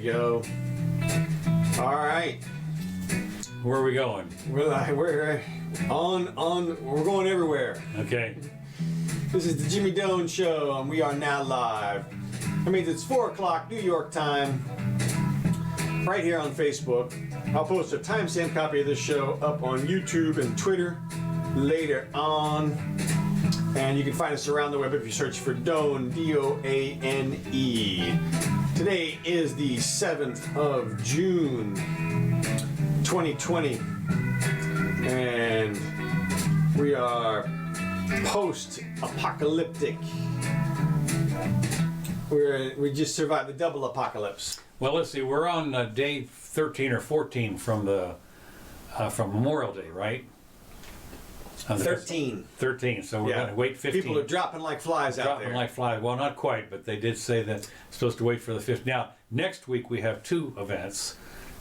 we go. All right. Where are we going? We're going everywhere. Okay. This is the Jimmy Doane Show, and we are now live. That means it's 4 o'clock New York time, right here on Facebook. I'll post a timestamp copy of this show up on YouTube and Twitter later on. And you can find us around the web if you search for Doane, D-O-A-N-E. Today is the 7th of June, 2020. And we are post-apocalyptic. We just survived the double apocalypse. Well, let's see. We're on day 13 or 14 from Memorial Day, right? 13. 13. So we're going to wait 15. People are dropping like flies out there. Dropping like flies. Well, not quite, but they did say that supposed to wait for the 15. Now, next week we have two events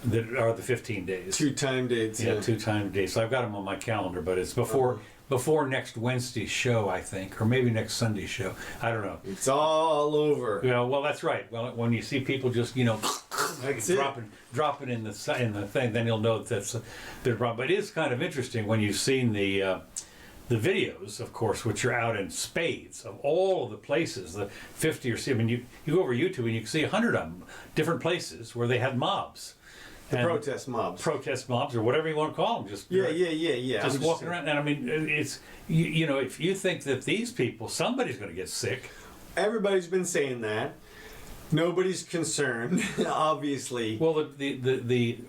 that are the 15 days. Two time dates. Yeah, 2 time days. So I've got them on my calendar, but it's before next Wednesday's show, I think, or maybe next Sunday's show. I don't know. It's all over. Yeah, well, that's right. Well, when you see people just, dropping in the thing, then you'll know that's they're wrong. But it is kind of interesting when you've seen the videos, of course, which are out in spades of all of the places, the 50 or 60. I mean, you go over YouTube and you can see 100 of them, different places where they had mobs. Protest mobs, or whatever you want to call them. Just Just walking around, and I mean, it's if you think that these people, somebody's going to get sick. Everybody's been saying that. Nobody's concerned, obviously. Well,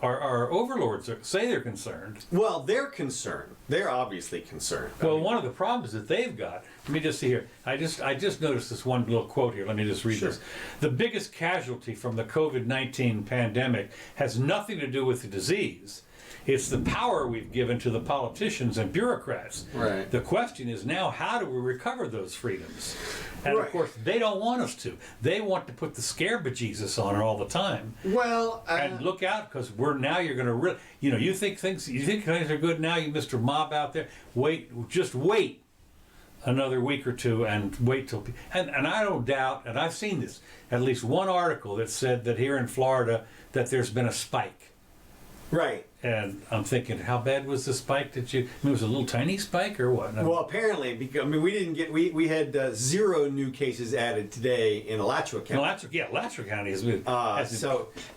our overlords say they're concerned. Well, they're concerned. They're obviously concerned. Well, one of the problems that they've got. Let me just see here. I just noticed this one little quote here. Let me just read this. The biggest casualty from the COVID-19 pandemic has nothing to do with the disease. It's the power we've given to the politicians and bureaucrats. Right. The question is now, how do we recover those freedoms? And of course, they don't want us to. They want to put the scare bejesus on her all the time. Well, and look out, because you're going to really, you think things are good now, you Mr. Mob out there. Just wait another week or two and wait till. And I don't doubt, and I've seen this, at least one article that said that here in Florida that there's been a spike. Right. And I'm thinking, how bad was the spike that it was a little tiny spike or what? Well, apparently, because we had 0 new cases added today in Alachua County. Alachua County is and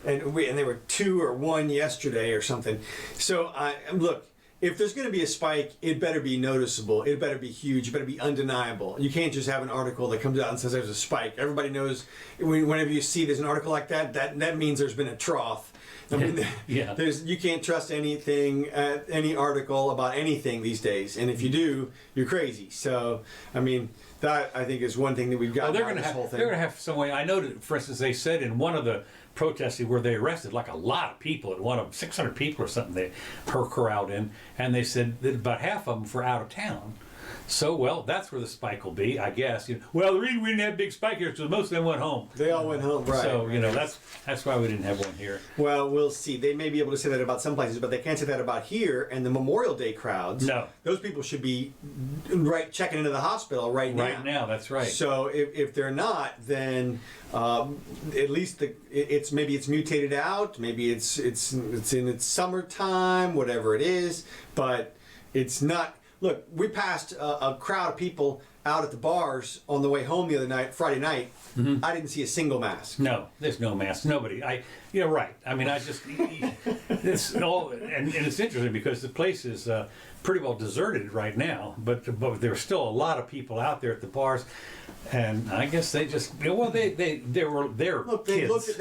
there were 2 or 1 yesterday or something. So look, if there's going to be a spike, it better be noticeable. It better be huge. It better be undeniable. You can't just have an article that comes out and says there's a spike. Everybody knows whenever you see there's an article like that means there's been a trough. I mean, you can't trust anything, any article about anything these days. And if you do, you're crazy. So, I mean, that I think is one thing that we've got. Well, they're going to have some way. I know that, for instance, they said in one of the protests where they arrested like a lot of people, at one of 600 people or something, they corralled in, and they said that about half of them were out of town. So, well, that's where the spike will be, I guess. Well, the reason we didn't have a big spike here is because most of them went home. They all went home, right. So, that's why we didn't have one here. Well, we'll see. They may be able to say that about some places, but they can't say that about here. And the Memorial Day crowds, no, those people should be checking into the hospital right now. Right now, that's right. So if they're not, then at least it's mutated out. Maybe it's in its summertime, whatever it is, but it's not. Look, we passed a crowd of people out at the bars on the way home the other night, Friday night. Mm-hmm. I didn't see a single mask. No, there's no mask. Nobody. You're right. I mean, it's all, and it's interesting because the place is pretty well deserted right now. But there's still a lot of people out there at the bars, and I guess they just they're kids.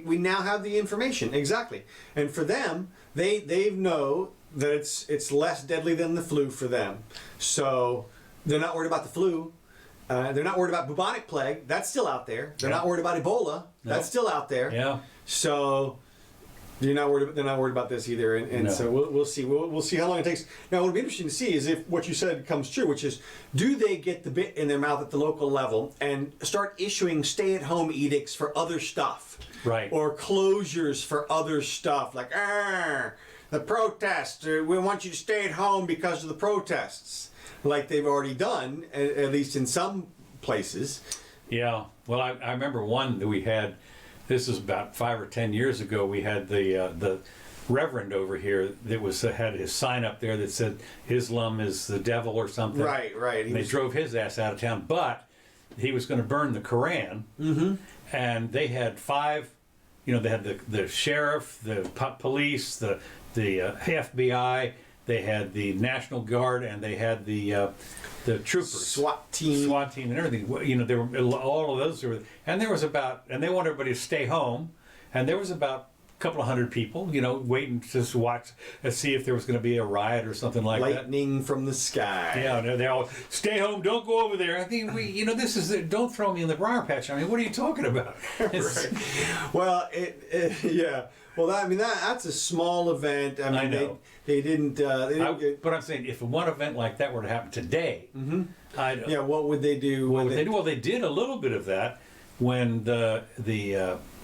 We now have the information exactly, and for them, they know that it's less deadly than the flu for them. So they're not worried about the flu. They're not worried about bubonic plague. That's still out there. They're not worried about Ebola. That's still out there. Yeah. So they're not worried about this either. And so we'll see. We'll see how long it takes. Now, what'll be interesting to see is if what you said comes true, which is, do they get the bit in their mouth at the local level and start issuing stay-at-home edicts for other stuff? Right. Or closures for other stuff, like, the protests, we want you to stay at home because of the protests, like they've already done, at least in some places. Yeah. Well, I remember one that we had this is about 5 or 10 years ago. We had the Reverend over here that was had his sign up there that said Islam is the devil or something. Right. And they drove his ass out of town, but he was going to burn the Koran. Mm-hmm. And they had 5. You know, they had the sheriff, the police, the FBI. They had the National Guard, and they had the troopers, SWAT team, and everything. You know, there were all of those. And there was and they wanted everybody to stay home. And there was about a couple of hundred people, you know, waiting to watch and see if there was going to be a riot or something like that. Lightning from the sky. Yeah, they all stay home, don't go over there. I think this is don't throw me in the briar patch. I mean, what are you talking about? Right. Well, yeah. Well, that's a small event. I mean, I know. They didn't. But I'm saying, if one event like that were to happen today, yeah, what would they do? What would they do? Well, they did a little bit of that when the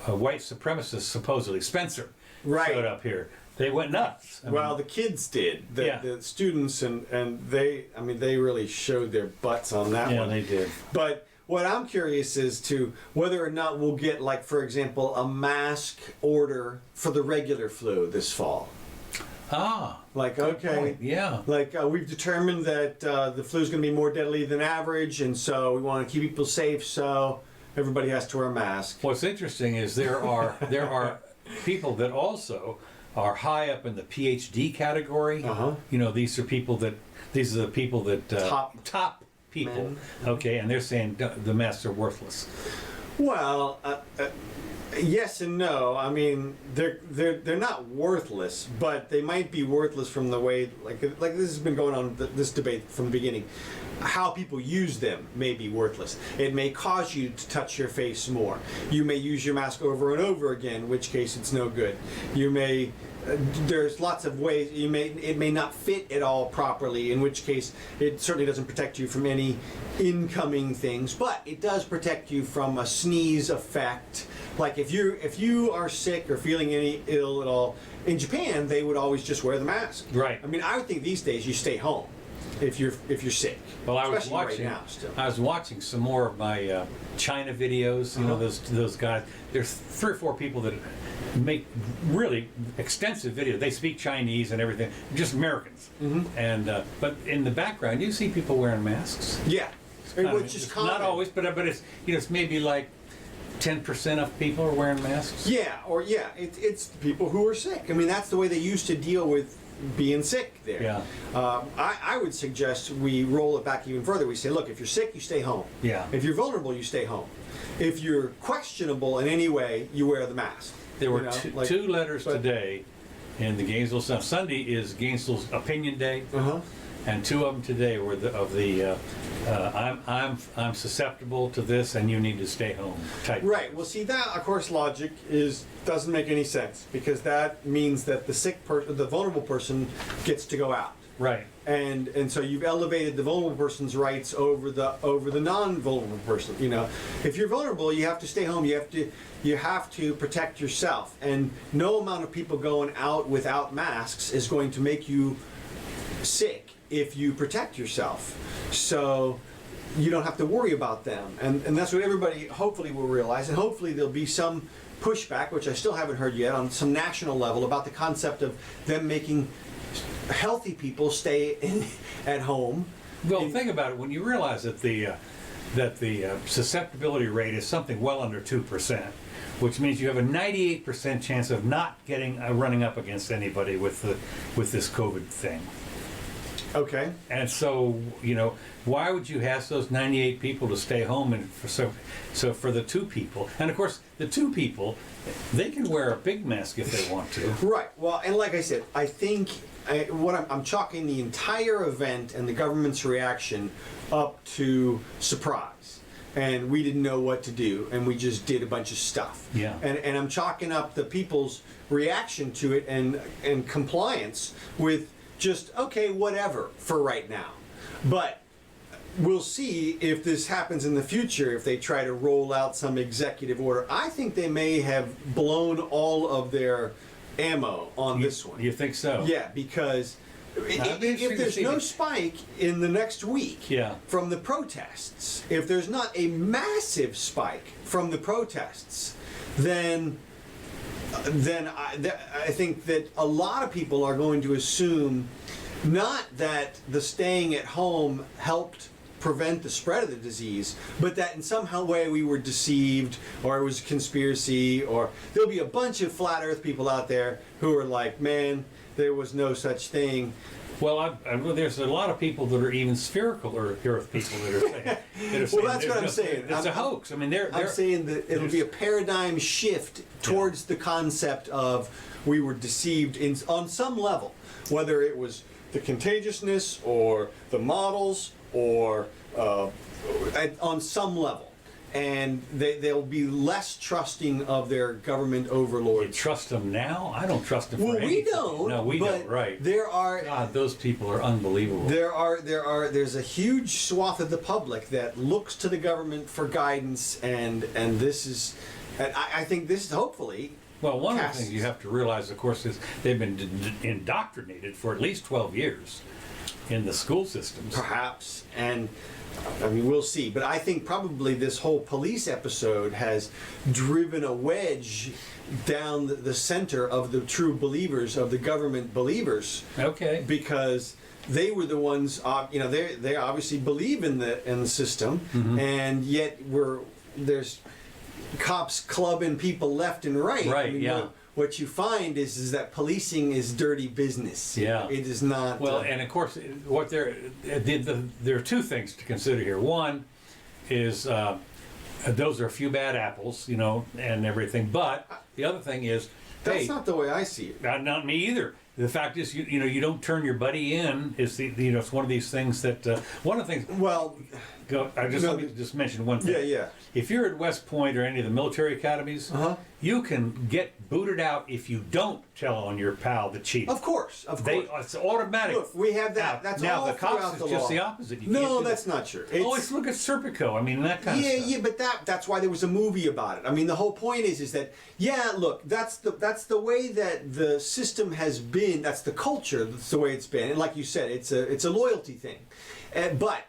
white supremacist, supposedly Spencer, showed up here. They went nuts. The kids did. The students and they really showed their butts on that one. Yeah, they did. But what I'm curious is to whether or not we'll get, like, for example, a mask order for the regular flu this fall. Like, okay, point. Yeah. Like, we've determined that the flu is going to be more deadly than average, and so we want to keep people safe, so everybody has to wear a mask. What's interesting is there are people that also are high up in the PhD category. You know, these are the people that top people. Men. Okay, and they're saying the masks are worthless. Well, yes and no. I mean, they're not worthless, but they might be worthless from the way, like this has been going on, this debate from the beginning. How people use them may be worthless. It may cause you to touch your face more. You may use your mask over and over again, in which case it's no good. You may. There's lots of ways. It may not fit at all properly, in which case it certainly doesn't protect you from any incoming things, but it does protect you from a sneeze effect. Like if you are sick or feeling any ill at all, in Japan they would always just wear the mask. Right. I mean, I would think these days you stay home if you're sick. Well, I was Especially watching. Right now, still. I was watching some more of my China videos. You know, those guys. There's 3 or 4 people that make really extensive videos. They speak Chinese and everything. Just Americans. And but in the background, you see people wearing masks. Yeah. It's not always, but it's it's maybe like 10% of people are wearing masks. It's the people who are sick. I mean, that's the way they used to deal with being sick there. Yeah. I would suggest we roll it back even further. We say, look, if you're sick, you stay home. Yeah. If you're vulnerable, you stay home. If you're questionable in any way, you wear the mask. There were two letters today in the Gainesville Sun. Sunday is Gainesville's Opinion Day, and 2 of them today were I'm susceptible to this, and you need to stay home type. Right. Well, see, that of course logic doesn't make any sense, because that means that the vulnerable person gets to go out. Right. And so you've elevated the vulnerable person's rights over the non-vulnerable person. You know, if you're vulnerable, you have to stay home. You have to protect yourself. And no amount of people going out without masks is going to make you sick if you protect yourself. So you don't have to worry about them. And that's what everybody hopefully will realize. And hopefully there'll be some pushback, which I still haven't heard yet, on some national level about the concept of them making healthy people stay at home. Well, think about it. When you realize that the susceptibility rate is something well under 2%, which means you have a 98% chance of not getting running up against anybody with this COVID thing. Okay. And so, why would you ask those 98 people to stay home? And so for the 2 people, and of course the 2 people, they can wear a big mask if they want to. Right. Well, and like I said, I think I'm chalking the entire event and the government's reaction up to surprise. And we didn't know what to do, and we just did a bunch of stuff. Yeah. And I'm chalking up the people's reaction to it and compliance with just, okay, whatever for right now. But we'll see if this happens in the future, if they try to roll out some executive order. I think they may have blown all of their ammo on this one. You think so? Yeah, because if there's no spike in the next week from the protests, if there's not a massive spike from the protests, then I think that a lot of people are going to assume not that the staying at home helped prevent the spread of the disease, but that in some way we were deceived, or it was a conspiracy, or there'll be a bunch of flat earth people out there who are like, man, there was no such thing. Well, there's a lot of people that are even spherical earth people that are saying. Well, that's what I'm saying. It's a hoax. I mean, I'm saying that it'll be a paradigm shift towards the concept of we were deceived on some level, whether it was the contagiousness or the models or on some level. And they'll be less trusting of their government overlords. You trust them now? I don't trust them for Well, anything. we don't. No, we don't. Right. God, those people are unbelievable. There's a huge swath of the public that looks to the government for guidance, and this is, and I think this is hopefully. Well, one of the things you have to realize, of course, is they've been indoctrinated for at least 12 years in the school systems. Perhaps, and I mean, we'll see. But I think probably this whole police episode has driven a wedge down the center of the true believers, of the government believers. Okay. Because they were the ones, they obviously believe in the system, and yet there's cops clubbing people left and right. Right. I mean, yeah. What you find is that policing is dirty business. Yeah. It is not. Well, and of course, there are two things to consider here. One is those are a few bad apples, and everything. But the other thing is, that's not the way I see it. Not me either. The fact is, you don't turn your buddy in. It's one of these things that one of the things. Well, let me just mention one thing. Yeah. If you're at West Point or any of the military academies, you can get booted out if you don't tell on your pal, the chief. Of course. It's automatic. Look, we have that. That's now all the cops is the just law. the opposite. You No, that's not true. Look at Serpico. I mean, that kind of stuff. Yeah, but that's why there was a movie about it. I mean, the whole point is that look, that's the way that the system has been. That's the culture. That's the way it's been. And like you said, it's a loyalty thing. But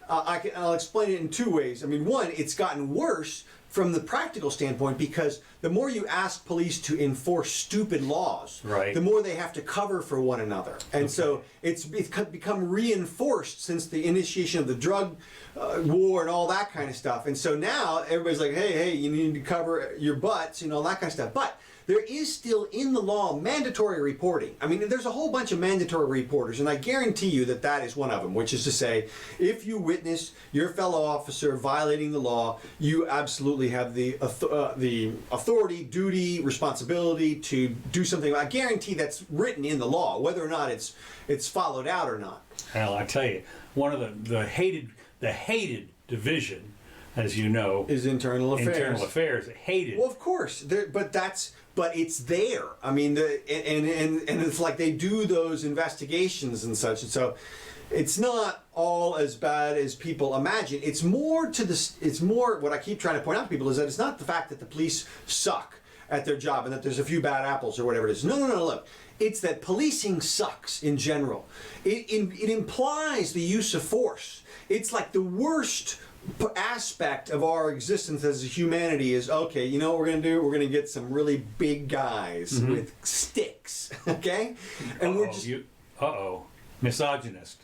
I'll explain it in two ways. I mean, one, it's gotten worse from the practical standpoint because the more you ask police to enforce stupid laws, right, the more they have to cover for one another. And so it's become reinforced since the initiation of the drug war and all that kind of stuff. And so now everybody's like, hey, you need to cover your butts, all that kind of stuff. But there is still in the law mandatory reporting. I mean, there's a whole bunch of mandatory reporters, and I guarantee you that is one of them, which is to say, if you witness your fellow officer violating the law, you absolutely have the authority, duty, responsibility to do something. I guarantee that's written in the law, whether or not it's followed out or not. Hell, I tell you, one of the hated division, as you know, is internal affairs. Internal affairs, hated. Well, of course, but it's there. I mean, and it's like they do those investigations and such, and so it's not all as bad as people imagine. It's more what I keep trying to point out to people is that it's not the fact that the police suck at their job and that there's a few bad apples or whatever it is. No, look. It's that policing sucks in general. It implies the use of force. It's like the worst aspect of our existence as a humanity is, okay, you know what we're going to do? We're going to get some really big guys with sticks, okay? And we're just... misogynist.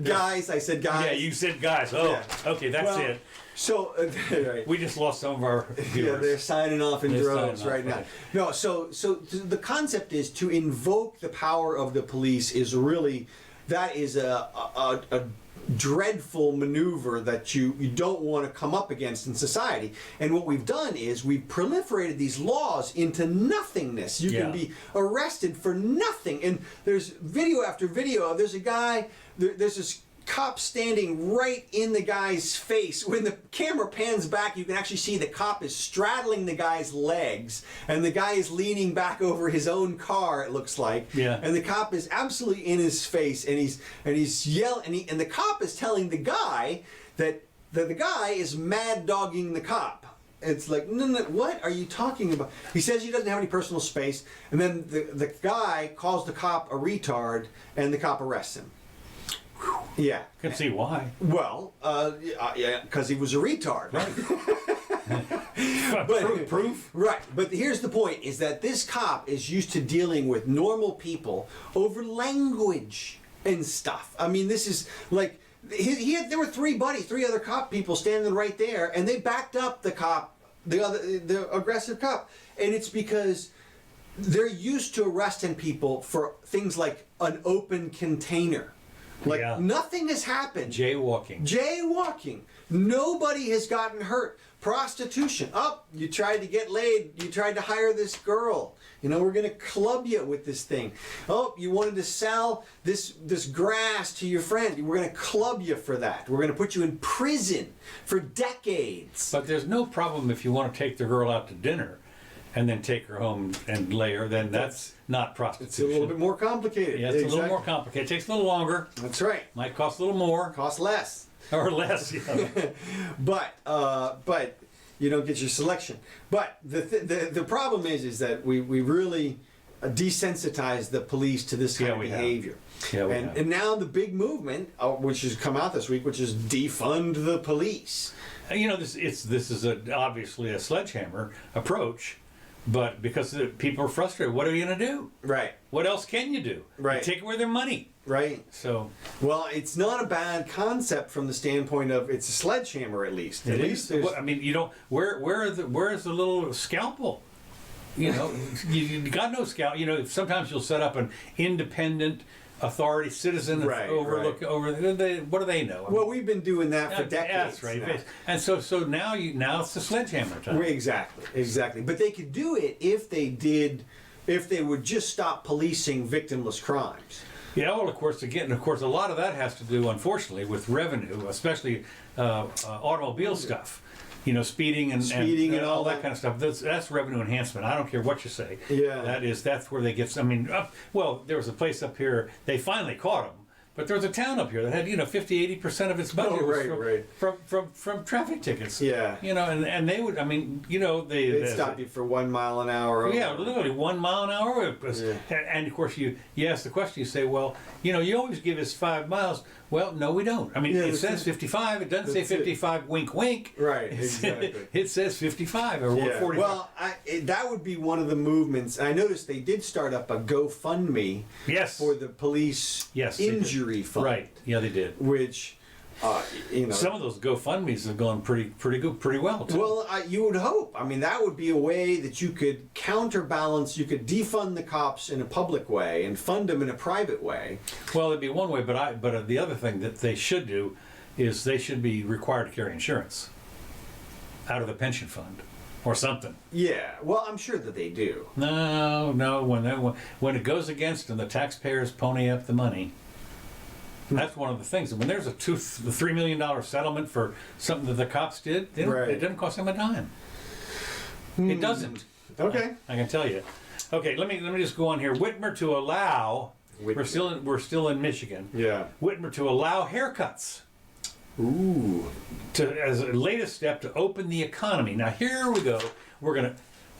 Guys, I said guys. Yeah, you said guys. Oh, yeah. Okay, that's it. So, right. We just lost some of our viewers. Yeah, they're signing off in droves right now. No, so the concept is to invoke the power of the police is really, that is a dreadful maneuver that you don't want to come up against in society. And what we've done is we've proliferated these laws into nothingness. You can be arrested for nothing. And there's video after video. There's a guy, there's this cop standing right in the guy's face. When the camera pans back, you can actually see the cop is straddling the guy's legs, and the guy is leaning back over his own car, it looks like. Yeah. And the cop is absolutely in his face, and he's yelling, and the cop is telling the guy that the guy is mad dogging the cop. It's like, no, what are you talking about? He says he doesn't have any personal space, and then the guy calls the cop a retard, and the cop arrests him. Yeah. I can see why. Well, yeah, because he was a retard. Right. Proof? Right, but here's the point: is that this cop is used to dealing with normal people over language and stuff. I mean, this is like there were three other cop people standing right there, and they backed up the aggressive cop, and it's because they're used to arresting people for things like an open container. Like nothing has happened. Jaywalking. Nobody has gotten hurt. Prostitution. Oh, you tried to get laid. You tried to hire this girl. You know, we're going to club you with this thing. Oh, you wanted to sell this grass to your friend. We're going to club you for that. We're going to put you in prison for decades. But there's no problem if you want to take the girl out to dinner and then take her home and lay her, then that's not prostitution. It's a little bit more complicated. Yeah, it's a little more complicated. It takes a little longer. That's right. Might cost a little more. Cost less. Or less, yeah. but you don't get your selection. But the problem is that we really desensitize the police to this kind of behavior. And now the big movement, which has come out this week, which is defund the police. You know, this is obviously a sledgehammer approach, but because people are frustrated, what are you going to do? Right. What else can you do? Right. You take away their money. Right. So, well, it's not a bad concept from the standpoint of it's a sledgehammer at least. At least there's... I mean, you don't. Where is the little scalpel? You know, you got no scalpel. You know, sometimes you'll set up an independent authority, citizen overlook over. What do they know? I mean, well, we've been doing that for decades. That's right. Now. And so now it's the sledgehammer time. Exactly. But they could do it if they would just stop policing victimless crimes. Yeah, well, of course, a lot of that has to do, unfortunately, with revenue, especially automobile stuff. You know, speeding and all that kind of stuff. That's revenue enhancement. I don't care what you say. Yeah. That's where they get. I mean, well, there was a place up here. They finally caught them. But there was a town up here that had 50-80% of its budget from traffic tickets. Yeah. You know, and they would. I mean, they'd stop you for 1 mile an hour. Yeah, literally 1 mile an hour. And of course, you ask the question. You say, well, you always give us 5 miles. Well, no, we don't. I mean, it says 55. It doesn't say 55. Wink, wink. Right. Exactly. It says 55 or 45. Well, that would be one of the movements. I noticed they did start up a GoFundMe. Yes. For the police injury fund. Right. Yeah, they did. Which, some of those GoFundMes have gone pretty well too. Well, you would hope. I mean, that would be a way that you could counterbalance. You could defund the cops in a public way and fund them in a private way. Well, it'd be one way, but the other thing that they should do is they should be required to carry insurance out of the pension fund or something. Yeah. Well, I'm sure that they do. No. When it goes against them, the taxpayers pony up the money. That's one of the things. When there's a $3 million settlement for something that the cops did, it didn't cost them a dime. It doesn't. Okay. I can tell you. Okay, let me just go on here. Whitmer to allow. We're still in Michigan. Yeah. Whitmer to allow haircuts. Ooh. As a latest step to open the economy. Now here we go.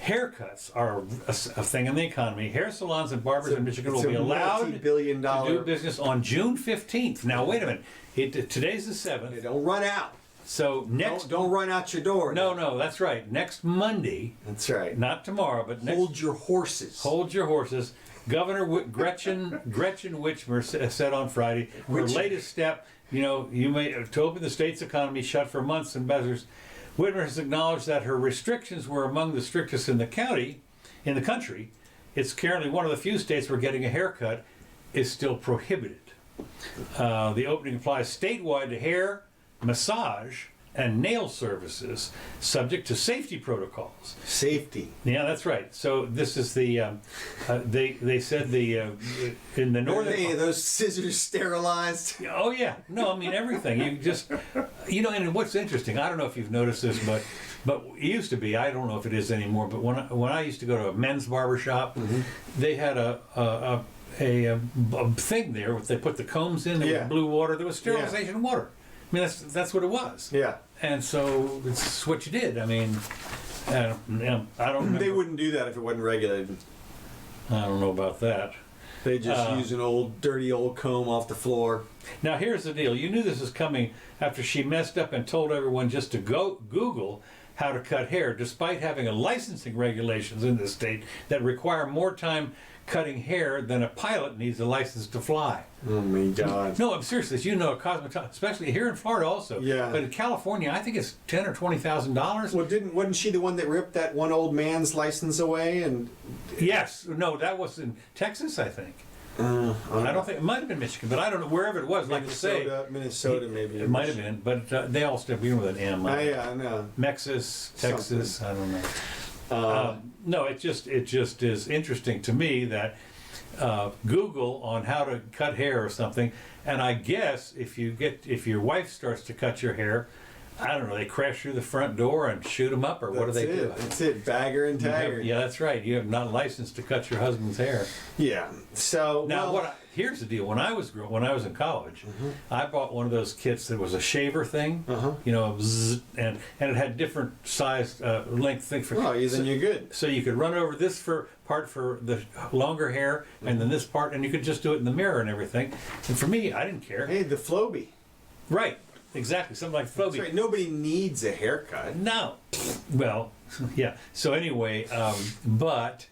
Haircuts are a thing in the economy. Hair salons and barbers in Michigan will be allowed to do business on June 15th. Now, wait a minute. Today's the 7th. They don't run out. So don't run out your door. No, that's right. Next Monday. That's right. Not tomorrow, but hold your horses. Hold your horses. Governor Gretchen Whitmer said on Friday, her latest step, to open the state's economy shut for months and measures. Whitmer has acknowledged that her restrictions were among the strictest in the country. It's currently one of the few states where getting a haircut is still prohibited. The opening applies statewide to hair, massage, and nail services, subject to safety protocols. Safety. Yeah, that's right. So this is the they said in the northern. Those scissors sterilized. Oh yeah, no, I mean everything. You just and what's interesting, I don't know if you've noticed this, but it used to be. I don't know if it is anymore. But when I used to go to a men's barber shop, they had a thing there. They put the combs in. There was blue water. There was sterilization water. I mean, that's what it was. Yeah. And so it's what you did. I mean, I don't remember. They wouldn't do that if it wasn't regulated. I don't know about that. They just use an dirty old comb off the floor. Now, here's the deal. You knew this was coming after she messed up and told everyone just to go Google how to cut hair, despite having a licensing regulations in this state that require more time cutting hair than a pilot needs a license to fly. Oh my God. No, I'm serious. As you know, a cosmetologist, especially here in Florida also. Yeah. But in California, I think it's $10,000 or $20,000. Well, wasn't she the one that ripped that one old man's license away? And Yes. No, that was in Texas, I think. I don't think it might have been Michigan, but I don't know wherever it was. Like to say, Minnesota, maybe it might have been, but they all still begin with an M. Yeah, I know. Texas, Something. I don't know. No, it just is interesting to me that Google on how to cut hair or something, and I guess if your wife starts to cut your hair, I don't know, they crash through the front door and shoot them up, or what do they do? That's it, bagger and tagger. Yeah, that's right. You have not licensed to cut your husband's hair. Yeah. So Now, here's the deal. When I was in college, I bought one of those kits that was a shaver thing. You know, and it had different size, length things for. Oh, then you're good. So you could run over this part for the longer hair, and then this part, and you could just do it in the mirror and everything. And for me, I didn't care. Hey, the Floby. Right. Exactly. Something like Floby. That's right. Nobody needs a haircut. No. Well, yeah. So anyway, but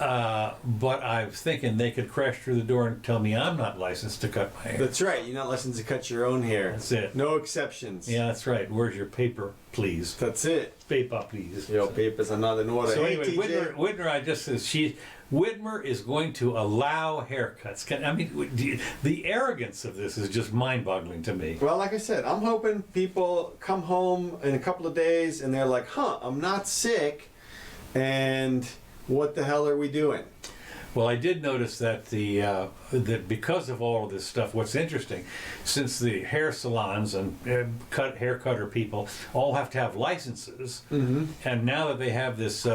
I was thinking they could crash through the door and tell me I'm not licensed to cut my hair. That's right. You're not licensed to cut your own hair. That's it. No exceptions. Yeah, that's right. Where's your paper, please? That's it. Paper, please. Your papers are not in order. So Hey, anyway, TJ. Whitmer, I just says Whitmer is going to allow haircuts. The arrogance of this is just mind-boggling to me. Well, like I said, I'm hoping people come home in a couple of days and they're like, I'm not sick, and what the hell are we doing? Well, I did notice that that because of all of this stuff, what's interesting, since the hair salons and hair cutter people all have to have licenses, and now that they have this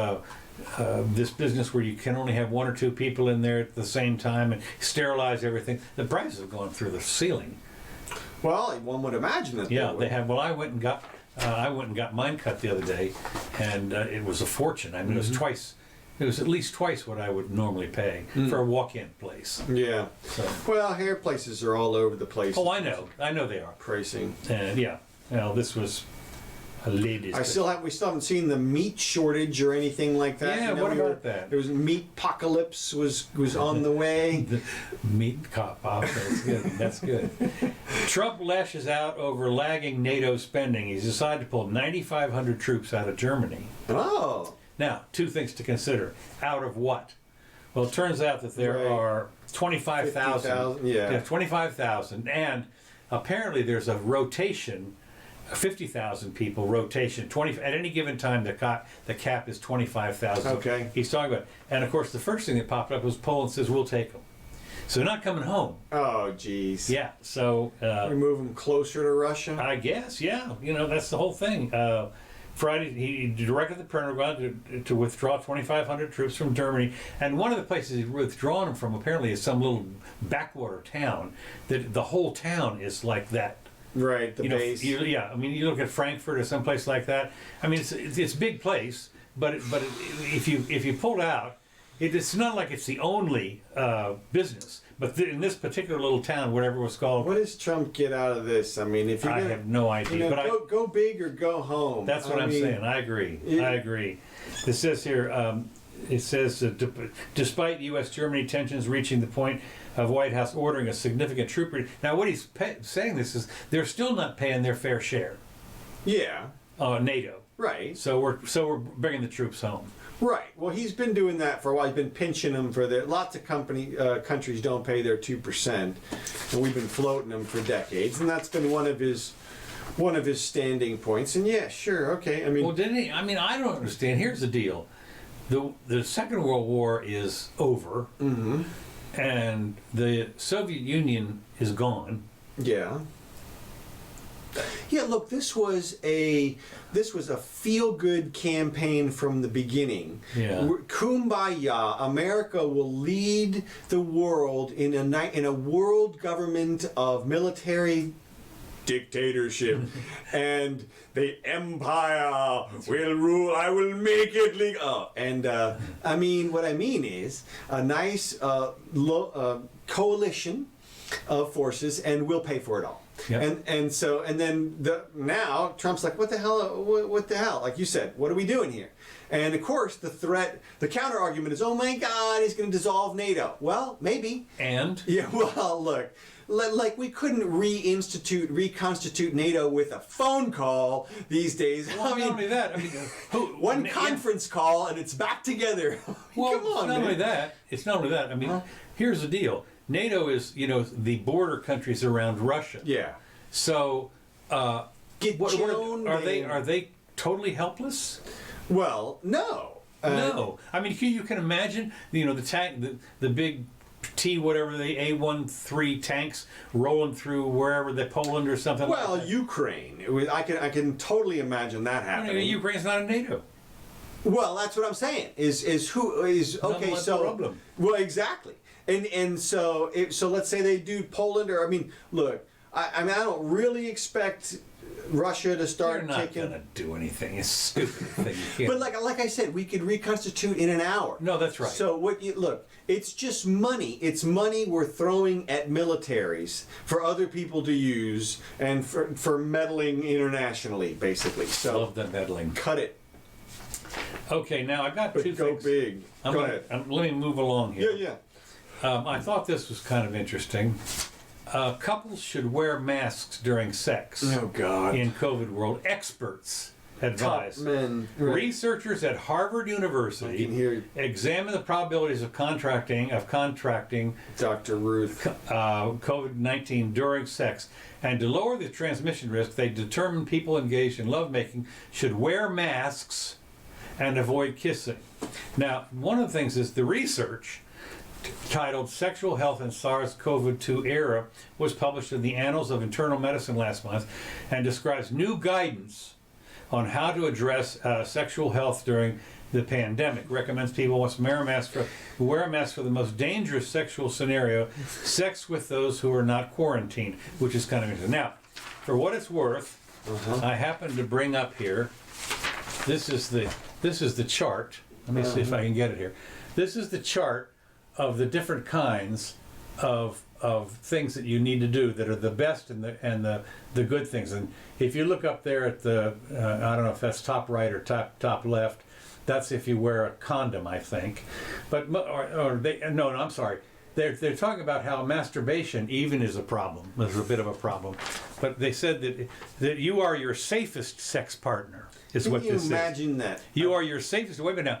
this business where you can only have one or two people in there at the same time and sterilize everything, the prices have gone through the ceiling. Well, one would imagine that. Yeah, they have. Well, I went and got mine cut the other day, and it was a fortune. I mean, it was twice. It was at least twice what I would normally pay for a walk-in place. Yeah. So. Well, hair places are all over the place. Oh, I know they are. Pricing. And yeah, well, this was a lady's. We still haven't seen the meat shortage or anything like that. Yeah, what about that? There was meat apocalypse was on the way. The meat cop. Oh, that's good. That's good. Trump lashes out over lagging NATO spending. He's decided to pull 9,500 troops out of Germany. Oh. Now, two things to consider. Out of what? Well, it turns out that there are 25,000. 50,000, yeah. 25,000, and apparently there's a rotation. 50,000 people rotation. 20 at any given time. The cap is 25,000. Okay. He's talking about, and of course the first thing that popped up was Poland says we'll take them. So they're not coming home. Oh, geez. Yeah. So we move them closer to Russia. I guess. Yeah. You know, that's the whole thing. Friday, he directed the Pentagon to withdraw 2,500 troops from Germany, and one of the places he's withdrawn them from apparently is some little backwater town. That the whole town is like that. Right, the base. Yeah, I mean, you look at Frankfurt or someplace like that. I mean, it's a big place, but if you pull out, it's not like it's the only business. But in this particular little town, whatever it was called. What does Trump get out of this? I mean, if you're I have no idea. But go big or go home. That's what I'm saying. I agree. I agree. It says here. It says despite U.S.-Germany tensions reaching the point of White House ordering a significant troop. Now, what he's saying this is they're still not paying their fair share. Yeah. NATO. Right. So we're bringing the troops home. Right. Well, he's been doing that for a while. He's been pinching them for their. Lots of countries don't pay their 2%, and we've been floating them for decades, and that's been one of his standing points. And yeah, sure, okay. I mean, well, didn't he? I mean, I don't understand. Here's the deal: the Second World War is over, and the Soviet Union is gone. Yeah. Yeah, look, this was a feel-good campaign from the beginning. Yeah. Kumbaya, America will lead the world in a world government of military dictatorship, and the empire will rule. I will make it legal. Oh, and I mean, what I mean is a nice coalition of forces, and we'll pay for it all. Yep. And then now Trump's like, what the hell? Like you said, what are we doing here? And of course, the counter argument is, oh my God, he's going to dissolve NATO. Well, maybe. And? Yeah, well, look, like we couldn't reconstitute NATO with a phone call these days. Well, not only that, one conference call and it's back together. Well, Come on, it's not only man. that. I mean, here's the deal. NATO is, the border countries around Russia. Yeah. So, are Joan, they totally helpless? Well, no. No. I mean, you can imagine, the tank, the big T whatever the A-13 tanks rolling through wherever Poland or something. Well, like that. Ukraine. I can totally imagine that happening. Ukraine's not in NATO. Well, that's what I'm saying. Is who is okay? Not So the problem. Well, exactly. And so let's say they do Poland, or look. I mean, I don't really expect Russia to start They're not taking. going to do anything. It's a stupid thing. You can't. But like I said, we could reconstitute in an hour. No, that's right. So look, it's just money. It's money we're throwing at militaries for other people to use and for meddling internationally, basically. So Love the meddling. cut it. Okay, now I got two Go things. big. Go ahead. Let me move along here. Yeah. I thought this was kind of interesting. Couples should wear masks during sex. Oh God. In COVID world, experts advise. Top men. Right. Researchers at Harvard I University can hear examine the probabilities of contracting Dr. Ruth. COVID-19 during sex, and to lower the transmission risk, they determined people engaged in lovemaking should wear masks and avoid kissing. Now, one of the things is the research titled Sexual Health in SARS-CoV-2 Era was published in the Annals of Internal Medicine last month and describes new guidance on how to address sexual health during the pandemic. Recommends people must wear a mask for the most dangerous sexual scenario, sex with those who are not quarantined, which is kind of interesting. Now, for what it's worth, I happen to bring up here, this is the chart. Let me see if I can get it here. This is the chart of the different kinds of things that you need to do that are the best and the good things. And if you look up there at the I don't know if that's top right or top left, that's if you wear a condom, I think. But I'm sorry. They're talking about how masturbation even is a problem. There's a bit of a problem. But they said that you are your safest sex partner is what this is. Can you imagine that? You are your safest. Wait a minute now.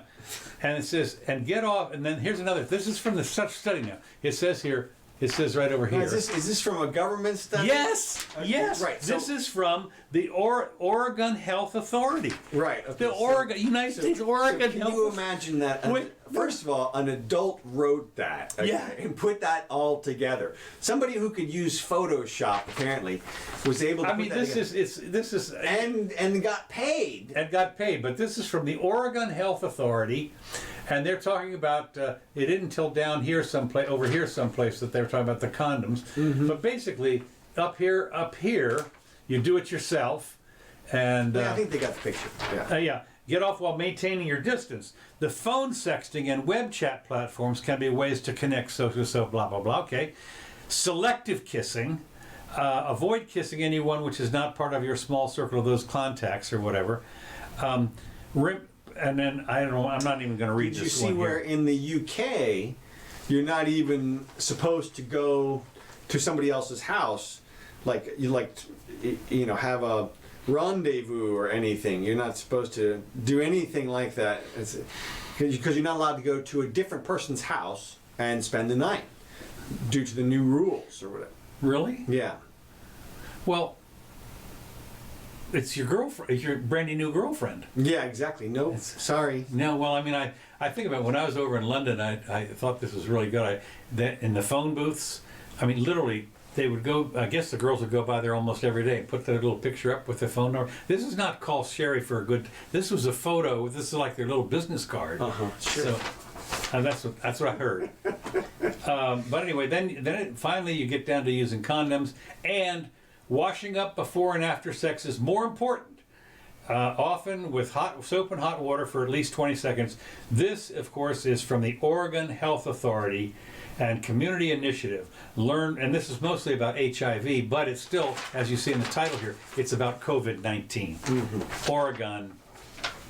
And it says, and get off, and then here's another. This is from the study now. It says here, it says right over here. Is this from a government study? Yes, yes. Right. This is from the Oregon Health Authority. Right. Okay, The United States Oregon Can Health you imagine that? First of all, an adult wrote that, okay, Yeah. and put that all together. Somebody who could use Photoshop apparently was able to. I mean, this is and got paid. And got paid, but this is from the Oregon Health Authority, and they're talking about it isn't until down here someplace, over here someplace that they're talking about the condoms. But basically, up here, you do it yourself, and Yeah, I think they got the picture. Yeah. yeah. Get off while maintaining your distance. The phone sexting and web chat platforms can be ways to connect, so blah, blah, blah. Okay. Selective kissing. Avoid kissing anyone which is not part of your small circle of those contacts or whatever. And then, I don't know, I'm not even going to read Did you this see one where here. in the UK, you're not even supposed to go to somebody else's house, have a rendezvous or anything. You're not supposed to do anything like that because you're not allowed to go to a different person's house and spend the night due to the new rules or whatever. Really? Yeah. Well, it's your girlfriend, it's your brand new girlfriend. Yeah, exactly. No, sorry. No, well, I mean, I think about when I was over in London, I thought this was really good. That in the phone booths, I mean, literally, they would go, I guess the girls would go by there almost every day and put their little picture up with their phone number. This is not call Sherry for a good, this was a photo, this is like their little business card. Sure. So, and that's what I heard. But anyway, then finally you get down to using condoms, and washing up before and after sex is more important. Often with hot soap and hot water for at least 20 seconds. This, of course, is from the Oregon Health Authority, and community initiative. Learn, and this is mostly about HIV, but it's still, as you see in the title here, it's about COVID-19. Oregon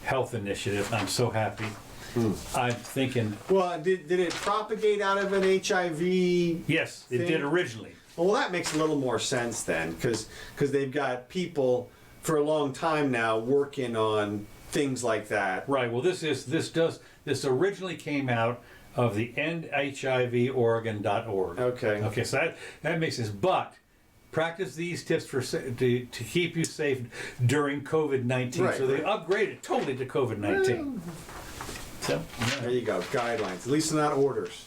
Health Initiative. I'm so happy. I'm thinking, Well, did it propagate out of an HIV? yes, it thing? did originally. Well, that makes a little more sense then, because they've got people for a long time now working on things like that. Right. Well, this originally came out of the endhivoregon.org. Okay. Okay. So that makes sense. But practice these tips to keep you safe during COVID-19. Right, So they right. upgraded totally to COVID-19. So There you go, guidelines. At least not orders.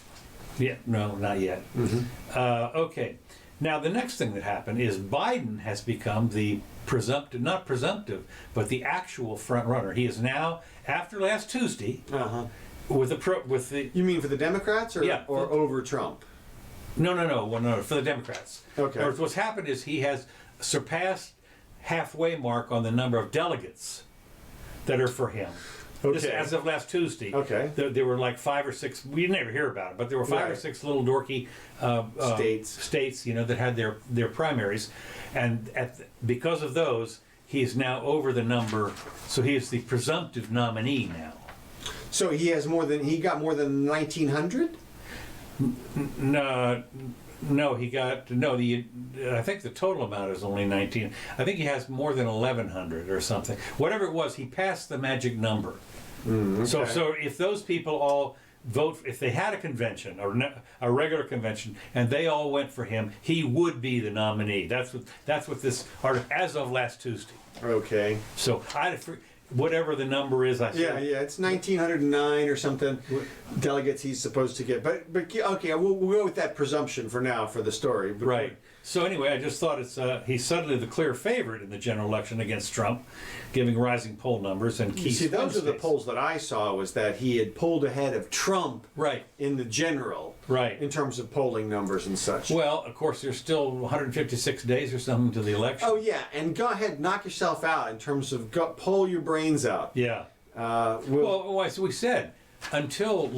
yeah, no, not yet. Okay. Now the next thing that happened is Biden has become the not presumptive, but the actual front runner. He is now, after last Tuesday, with the You mean for the Democrats or Yeah. over Trump? no, for the Democrats. Okay. Or what's happened is he has surpassed halfway mark on the number of delegates that are for him. This, Okay. as of last Tuesday, Okay. there were like 5 or 6. We never hear about it, but there were 5 or Right. 6 little dorky states, that had their primaries, and because of those, he is now over the number. So he is the presumptive nominee now. So he got more than 1,900? No, he got I think the total amount is only 19. I think he has more than 1,100 or something. Whatever it was, he passed the magic number. Okay. So if those people all vote, if they had a convention or a regular convention, and they all went for him, he would be the nominee. That's what this article, as of last Tuesday. Okay. So whatever the number is, Yeah, it's 1,909 or something delegates he's supposed to get. But okay, we'll go with that presumption for now for the story. But Right. So anyway, I just thought he's suddenly the clear favorite in the general election against Trump, giving rising poll numbers and key You see, those are the states. polls that I saw, was that he had pulled ahead of Trump Right. in the general, Right. in terms of polling numbers and such. Well, of course, there's still 156 days or something to the election. Oh yeah, and go ahead, knock yourself out in terms of pull your brains out. Yeah. Well, as we said, until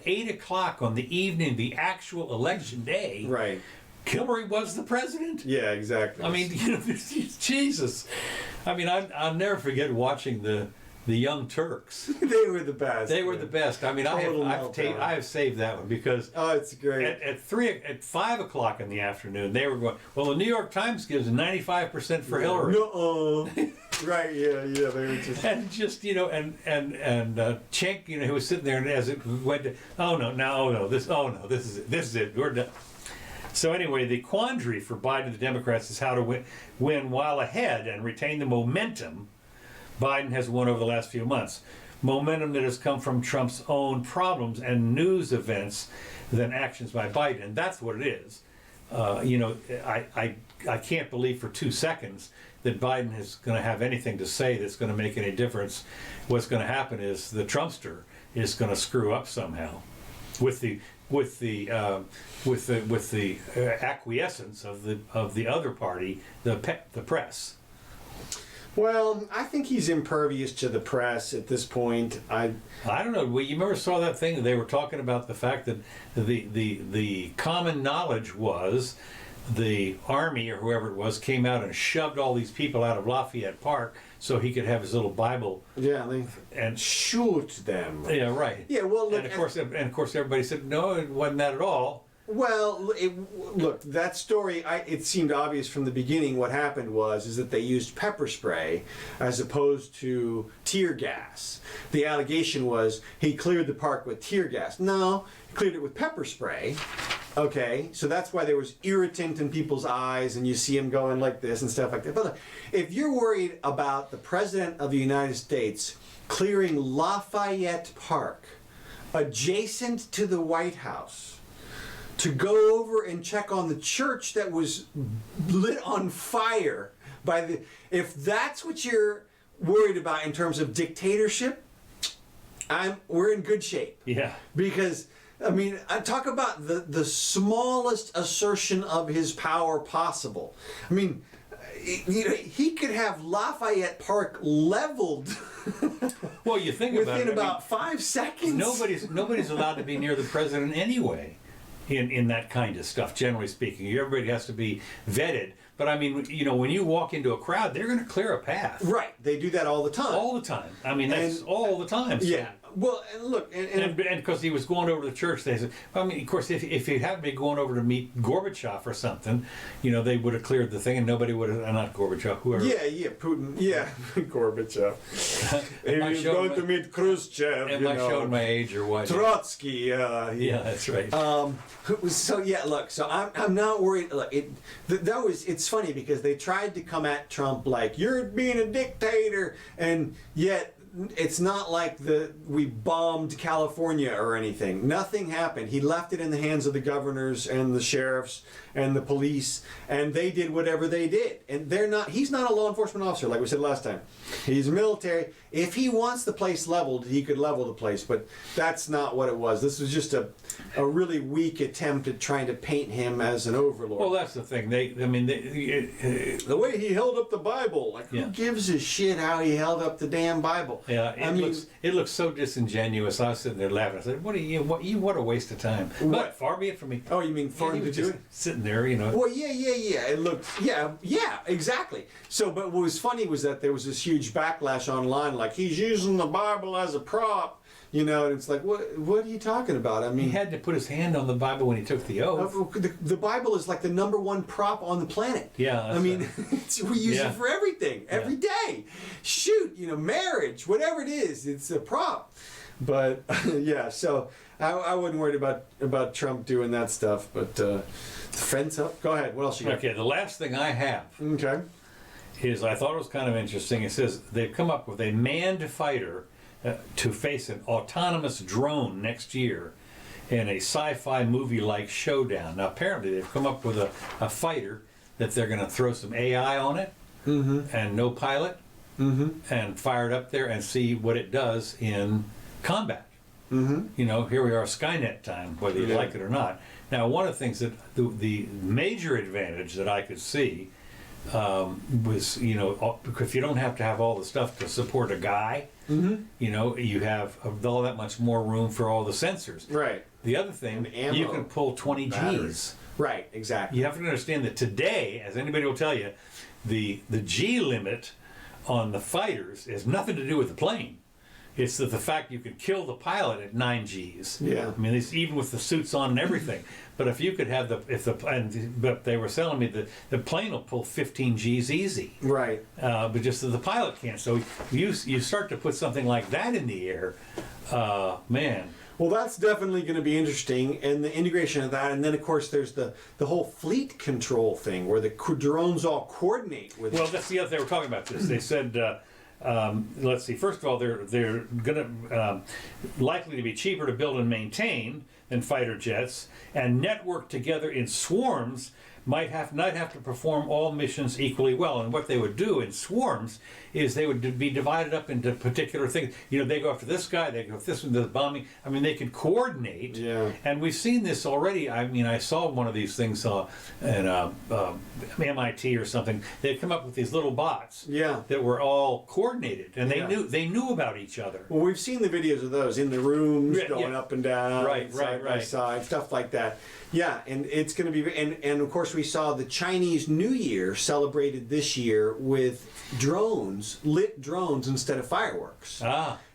8 o'clock on the evening of the actual election day, Right. Hillary was the president. Yeah, exactly. I mean, Jesus. I mean, I'll never forget watching the Young Turks. they were the best. They were the best. I mean, I Total have meltdown. I have saved that one because Oh, it's great. at 5 o'clock in the afternoon they were going. Well, the New York Times gives 95% for Hillary. No. Right. Yeah. They were just. And just and Cenk, who was sitting there, and as it went, this is it, we're done. So anyway, the quandary for Biden and the Democrats is how to win while ahead and retain the momentum Biden has won over the last few months. Momentum that has come from Trump's own problems and news events than actions by Biden, and that's what it is. I can't believe for 2 seconds that Biden is going to have anything to say that's going to make any difference. What's going to happen is the Trumpster is going to screw up somehow, with the acquiescence of the other party, the press. Well, I think he's impervious to the press at this point. I don't know. Well, you remember saw that thing? They were talking about the fact that the common knowledge was the army or whoever it was came out and shoved all these people out of Lafayette Park so he could have his little Bible. Yeah, and shoot them. Yeah, right. Yeah, well, look, and of course, everybody said no, it wasn't that at all. Well, look, that story, it seemed obvious from the beginning what happened is that they used pepper spray as opposed to tear gas. The allegation was he cleared the park with tear gas. No, he cleared it with pepper spray. Okay, so that's why there was irritant in people's eyes and you see him going like this and stuff like that. But look, if you're worried about the President of the United States clearing Lafayette Park adjacent to the White House, to go over and check on the church that was lit on fire if that's what you're worried about in terms of dictatorship, we're in good shape. Yeah. Because I mean, I talk about the smallest assertion of his power possible. I mean, he could have Lafayette Park leveled Well, you think about it. within about 5 seconds. Nobody's allowed to be near the president anyway, in that kind of stuff. Generally speaking, everybody has to be vetted. But I mean, when you walk into a crowd, they're going to clear a path. Right, they do that all the time. All the time. I mean, that's all the time. So. Yeah. Well, and look, And because he was going over to church, they said, I mean, of course, if he happened to be going over to meet Gorbachev or something, they would have cleared the thing and nobody would have, not Gorbachev, whoever. yeah, Putin, yeah, Gorbachev. He was going to meet Khrushchev, Am I showing my age or what? Trotsky, Yeah, that's right. So yeah, look. So I'm not worried. Look, it's funny because they tried to come at Trump like you're being a dictator, and yet it's not like we bombed California or anything. Nothing happened. He left it in the hands of the governors and the sheriffs and the police, and they did whatever they did. And he's not a law enforcement officer, like we said last time. He's military. If he wants the place leveled, he could level the place, but that's not what it was. This was just a really weak attempt at trying to paint him as an overlord. Well, that's the thing. The way he held up the Bible, like who gives a shit how he held up the damn Bible? Yeah, it looks so disingenuous. I was sitting there laughing. I said, "What a waste of time." What? But far be it from me. Oh, you mean for him to do it? Sitting there, Well, yeah. It looked, yeah, exactly. So, but what was funny was that there was this huge backlash online, like he's using the Bible as a prop, and it's like, what are you talking about? I mean, he had to put his hand on the Bible when he took the oath. the Bible is like the #1 prop on the planet. Yeah, I mean, we use it for everything, every day. Shoot, marriage, whatever it is, it's a prop. But yeah, so I wasn't worried about Trump doing that stuff. But fence up. Go ahead. What else you got? Okay, the last thing I have Okay. is I thought it was kind of interesting. It says they've come up with a manned fighter to face an autonomous drone next year in a sci-fi movie-like showdown. Now, apparently, they've come up with a fighter that they're going to throw some AI on it and no pilot and fire it up there and see what it does in combat. Here we are, Skynet time, whether you like it or not. Now, one of the things that the major advantage that I could see was, if you don't have to have all the stuff to support a guy, you have all that much more room for all the sensors. Right. The other thing, you can pull 20 Gs. Right, exactly. You have to understand that today, as anybody will tell you, the G limit on the fighters has nothing to do with the plane. It's the fact you can kill the pilot at 9 Gs. Yeah. I mean, it's even with the suits on and everything. But if you could have but they were telling me that the plane will pull 15 Gs easy. Right. But just that the pilot can't. So you start to put something like that in the air, man. Well, that's definitely going to be interesting, and the integration of that, and then of course there's the whole fleet control thing where the drones all coordinate with. Well, that's the other thing. They were talking about this. They said. Let's see. First of all, they're going to likely to be cheaper to build and maintain than fighter jets, and network together in swarms might not have to perform all missions equally well. And what they would do in swarms is they would be divided up into particular things. They go after this guy, they go after this one, the bombing. I mean, they could coordinate. Yeah. And we've seen this already. I mean, I saw one of these things in MIT or something. They'd come up with these little bots. That were all coordinated, and they knew about each other. Well, we've seen the videos of those in the rooms going up and down, side by side, stuff like that. Yeah, and it's going to be, and of course we saw the Chinese New Year celebrated this year with lit drones instead of fireworks.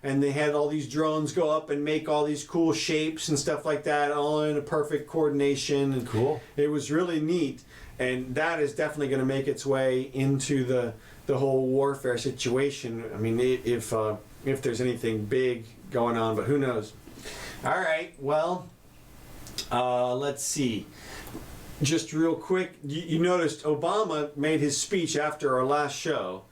And they had all these drones go up and make all these cool shapes and stuff like that, all in a perfect coordination. And cool. It was really neat, and that is definitely going to make its way into the whole warfare situation. I mean, if there's anything big going on, but who knows? All right, well. Let's see. Just real quick, you noticed Obama made his speech after our last show.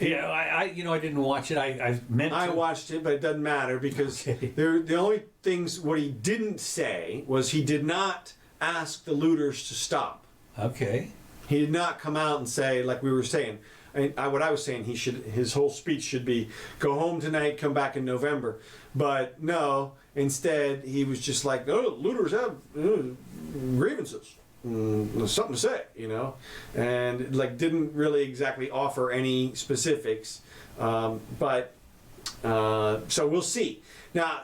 Yeah, I didn't watch it. I meant to. I watched it, but it doesn't matter because the only things what he didn't say was he did not ask the looters to stop. Okay. He did not come out and say, like we were saying. What I was saying, his whole speech should be go home tonight, come back in November. But no, instead he was just like, oh, looters have grievances. something to say, and like didn't really exactly offer any specifics, but so we'll see. Now,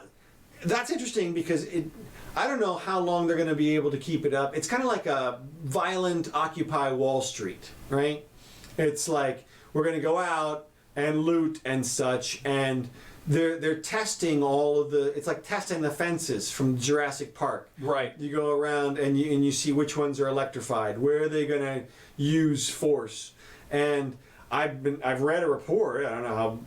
that's interesting because I don't know how long they're going to be able to keep it up. It's kind of like a violent Occupy Wall Street, right? It's like we're going to go out and loot and such, and they're testing all of the. It's like testing the fences from Jurassic Park. Right. You go around and you see which ones are electrified. Where are they going to use force? And I've read a report. I don't know how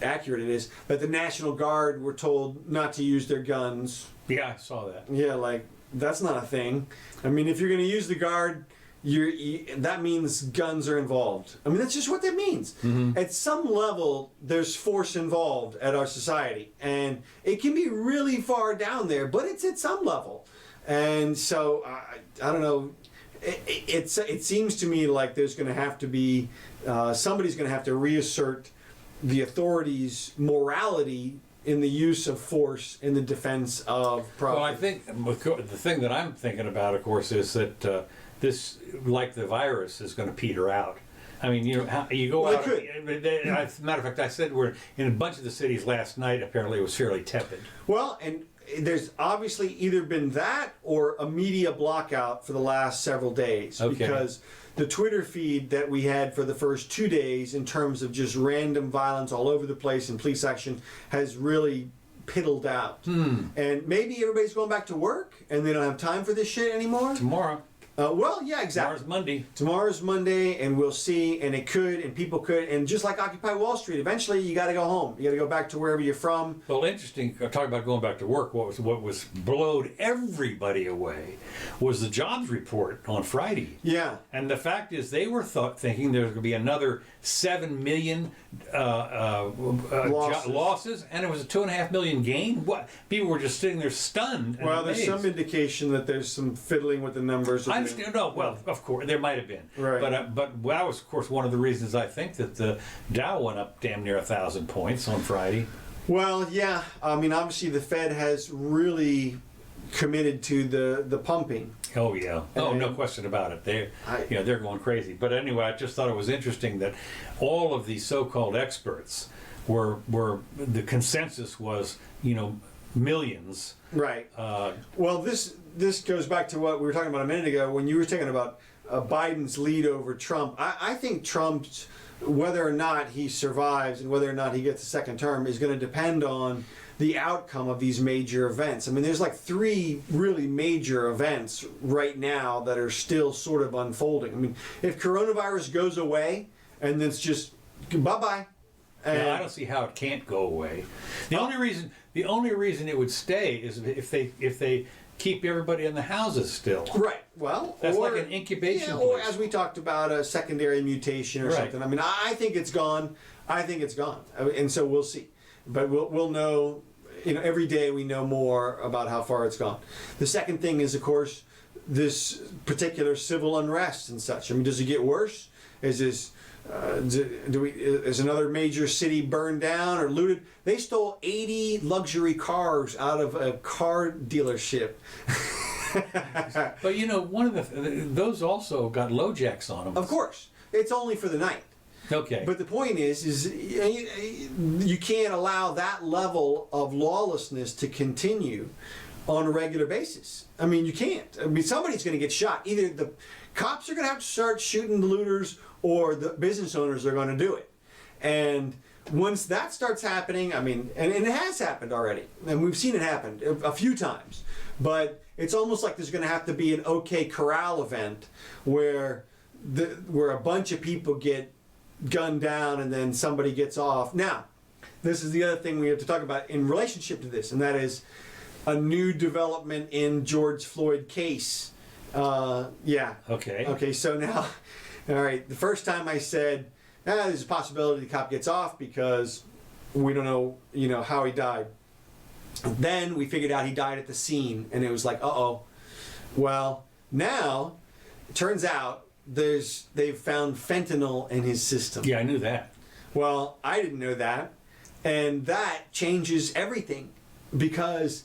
accurate it is, but the National Guard were told not to use their guns. Yeah, I saw that. Yeah, like that's not a thing. I mean, if you're going to use the Guard, that means guns are involved. I mean, that's just what that means. Mm-hmm. At some level, there's force involved at our society, and it can be really far down there, but it's at some level. And so, I don't know. It seems to me like there's going to have to be somebody's going to have to reassert the authorities' morality in the use of force in the defense of property. Well, I think the thing that I'm thinking about, of course, is that this, like the virus, is going to peter out. I mean, you go out. As a matter of fact, I said we're in a bunch of the cities last night. Apparently, it was fairly tepid. Well, and there's obviously either been that or a media blockout for the last several days, because the Twitter feed that we had for the first 2 days in terms of just random violence all over the place and police action has really piddled out. And maybe everybody's going back to work and they don't have time for this shit anymore. Tomorrow. Well, yeah, exactly. Tomorrow's Monday. Tomorrow's Monday, and we'll see, and it could, and people could, and just like Occupy Wall Street, eventually you got to go home. You got to go back to wherever you're from. Well, interesting. Talk about going back to work. What was blowed everybody away was the jobs report on Friday. Yeah. And the fact is, they were thinking there was going to be another 7 million losses, and it was a 2.5 million gain. What? People were just sitting there stunned. Well, there's some indication that there's some fiddling with the numbers. I understand. No, well, of course, there might have been. Right. But that was, of course, one of the reasons I think that the Dow went up damn near 1,000 points on Friday. Well, yeah. I mean, obviously, the Fed has really committed to the pumping. Oh yeah. Oh, no question about it. They're going crazy. But anyway, I just thought it was interesting that all of these so-called experts were the consensus was millions. Right. Well, this goes back to what we were talking about a minute ago when you were talking about Biden's lead over Trump. I think Trump's, whether or not he survives and whether or not he gets a second term, is going to depend on the outcome of these major events. I mean, there's like 3 really major events right now that are still sort of unfolding. I mean, if coronavirus goes away and it's just bye-bye. I don't see how it can't go away. The only reason it would stay is if they keep everybody in the houses still. Right. Well, that's like an incubation place. Or as we talked about, a secondary mutation or something. I mean, I think it's gone. And so we'll see. But we'll know. Every day we know more about how far it's gone. The second thing is, of course, this particular civil unrest and such. I mean, does it get worse? Is another major city burned down or looted? They stole 80 luxury cars out of a car dealership. But one of those also got low jacks on them. Of course, it's only for the night. Okay. But the point is you can't allow that level of lawlessness to continue on a regular basis. I mean, you can't. I mean, somebody's going to get shot. Either the cops are going to have to start shooting the looters, or the business owners are going to do it. And once that starts happening, I mean, and it has happened already, and we've seen it happen a few times, but it's almost like there's going to have to be an OK Corral event where a bunch of people get gunned down and then somebody gets off. Now, this is the other thing we have to talk about in relationship to this, and that is a new development in George Floyd case. Yeah. Okay, so now, all right, the first time I said, there's a possibility the cop gets off because we don't know, how he died. Then we figured out he died at the scene, and it was like, uh-oh. Well, now, it turns out they've found fentanyl in his system. Yeah, I knew that. Well, I didn't know that. And that changes everything because,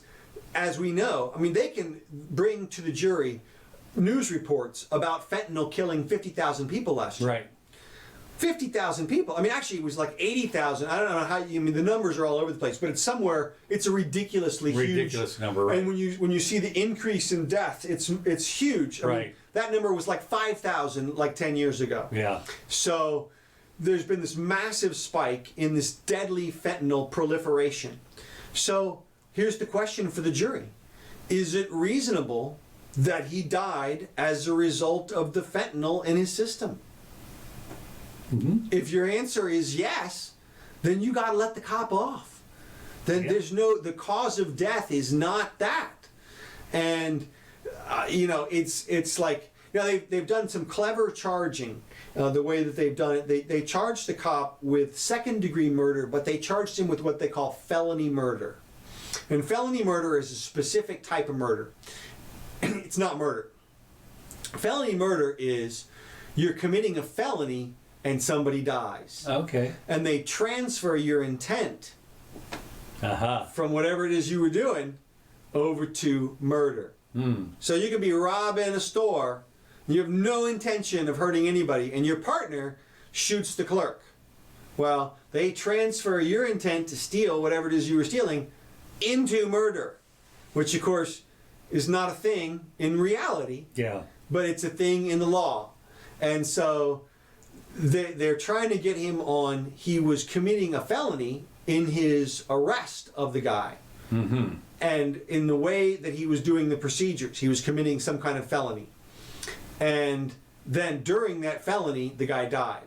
as we know, I mean, they can bring to the jury news reports about fentanyl killing 50,000 people last year. Right. 50,000 people. I mean, actually, it was like 80,000. I don't know how. I mean, the numbers are all over the place, but it's somewhere. It's a ridiculous huge number. Right. And when you see the increase in death, it's huge. I mean, that number was like 5,000 like 10 years ago. Yeah. So there's been this massive spike in this deadly fentanyl proliferation. So here's the question for the jury: is it reasonable that he died as a result of the fentanyl in his system? Mm-hmm. If your answer is yes, then you got to let the cop off. Then there's the cause of death is not that. And it's like, they've done some clever charging. The way that they've done it, they charged the cop with second-degree murder, but they charged him with what they call felony murder. And felony murder is a specific type of murder. It's not murder. Felony murder is you're committing a felony and somebody dies. Okay. And they transfer your intent from whatever it is you were doing over to murder. So you could be robbing a store, you have no intention of hurting anybody, and your partner shoots the clerk. Well, they transfer your intent to steal whatever it is you were stealing into murder, which of course is not a thing in reality. Yeah. But it's a thing in the law. And so they're trying to get him on, he was committing a felony in his arrest of the guy. Mm-hmm. And in the way that he was doing the procedures, he was committing some kind of felony. And then during that felony, the guy died.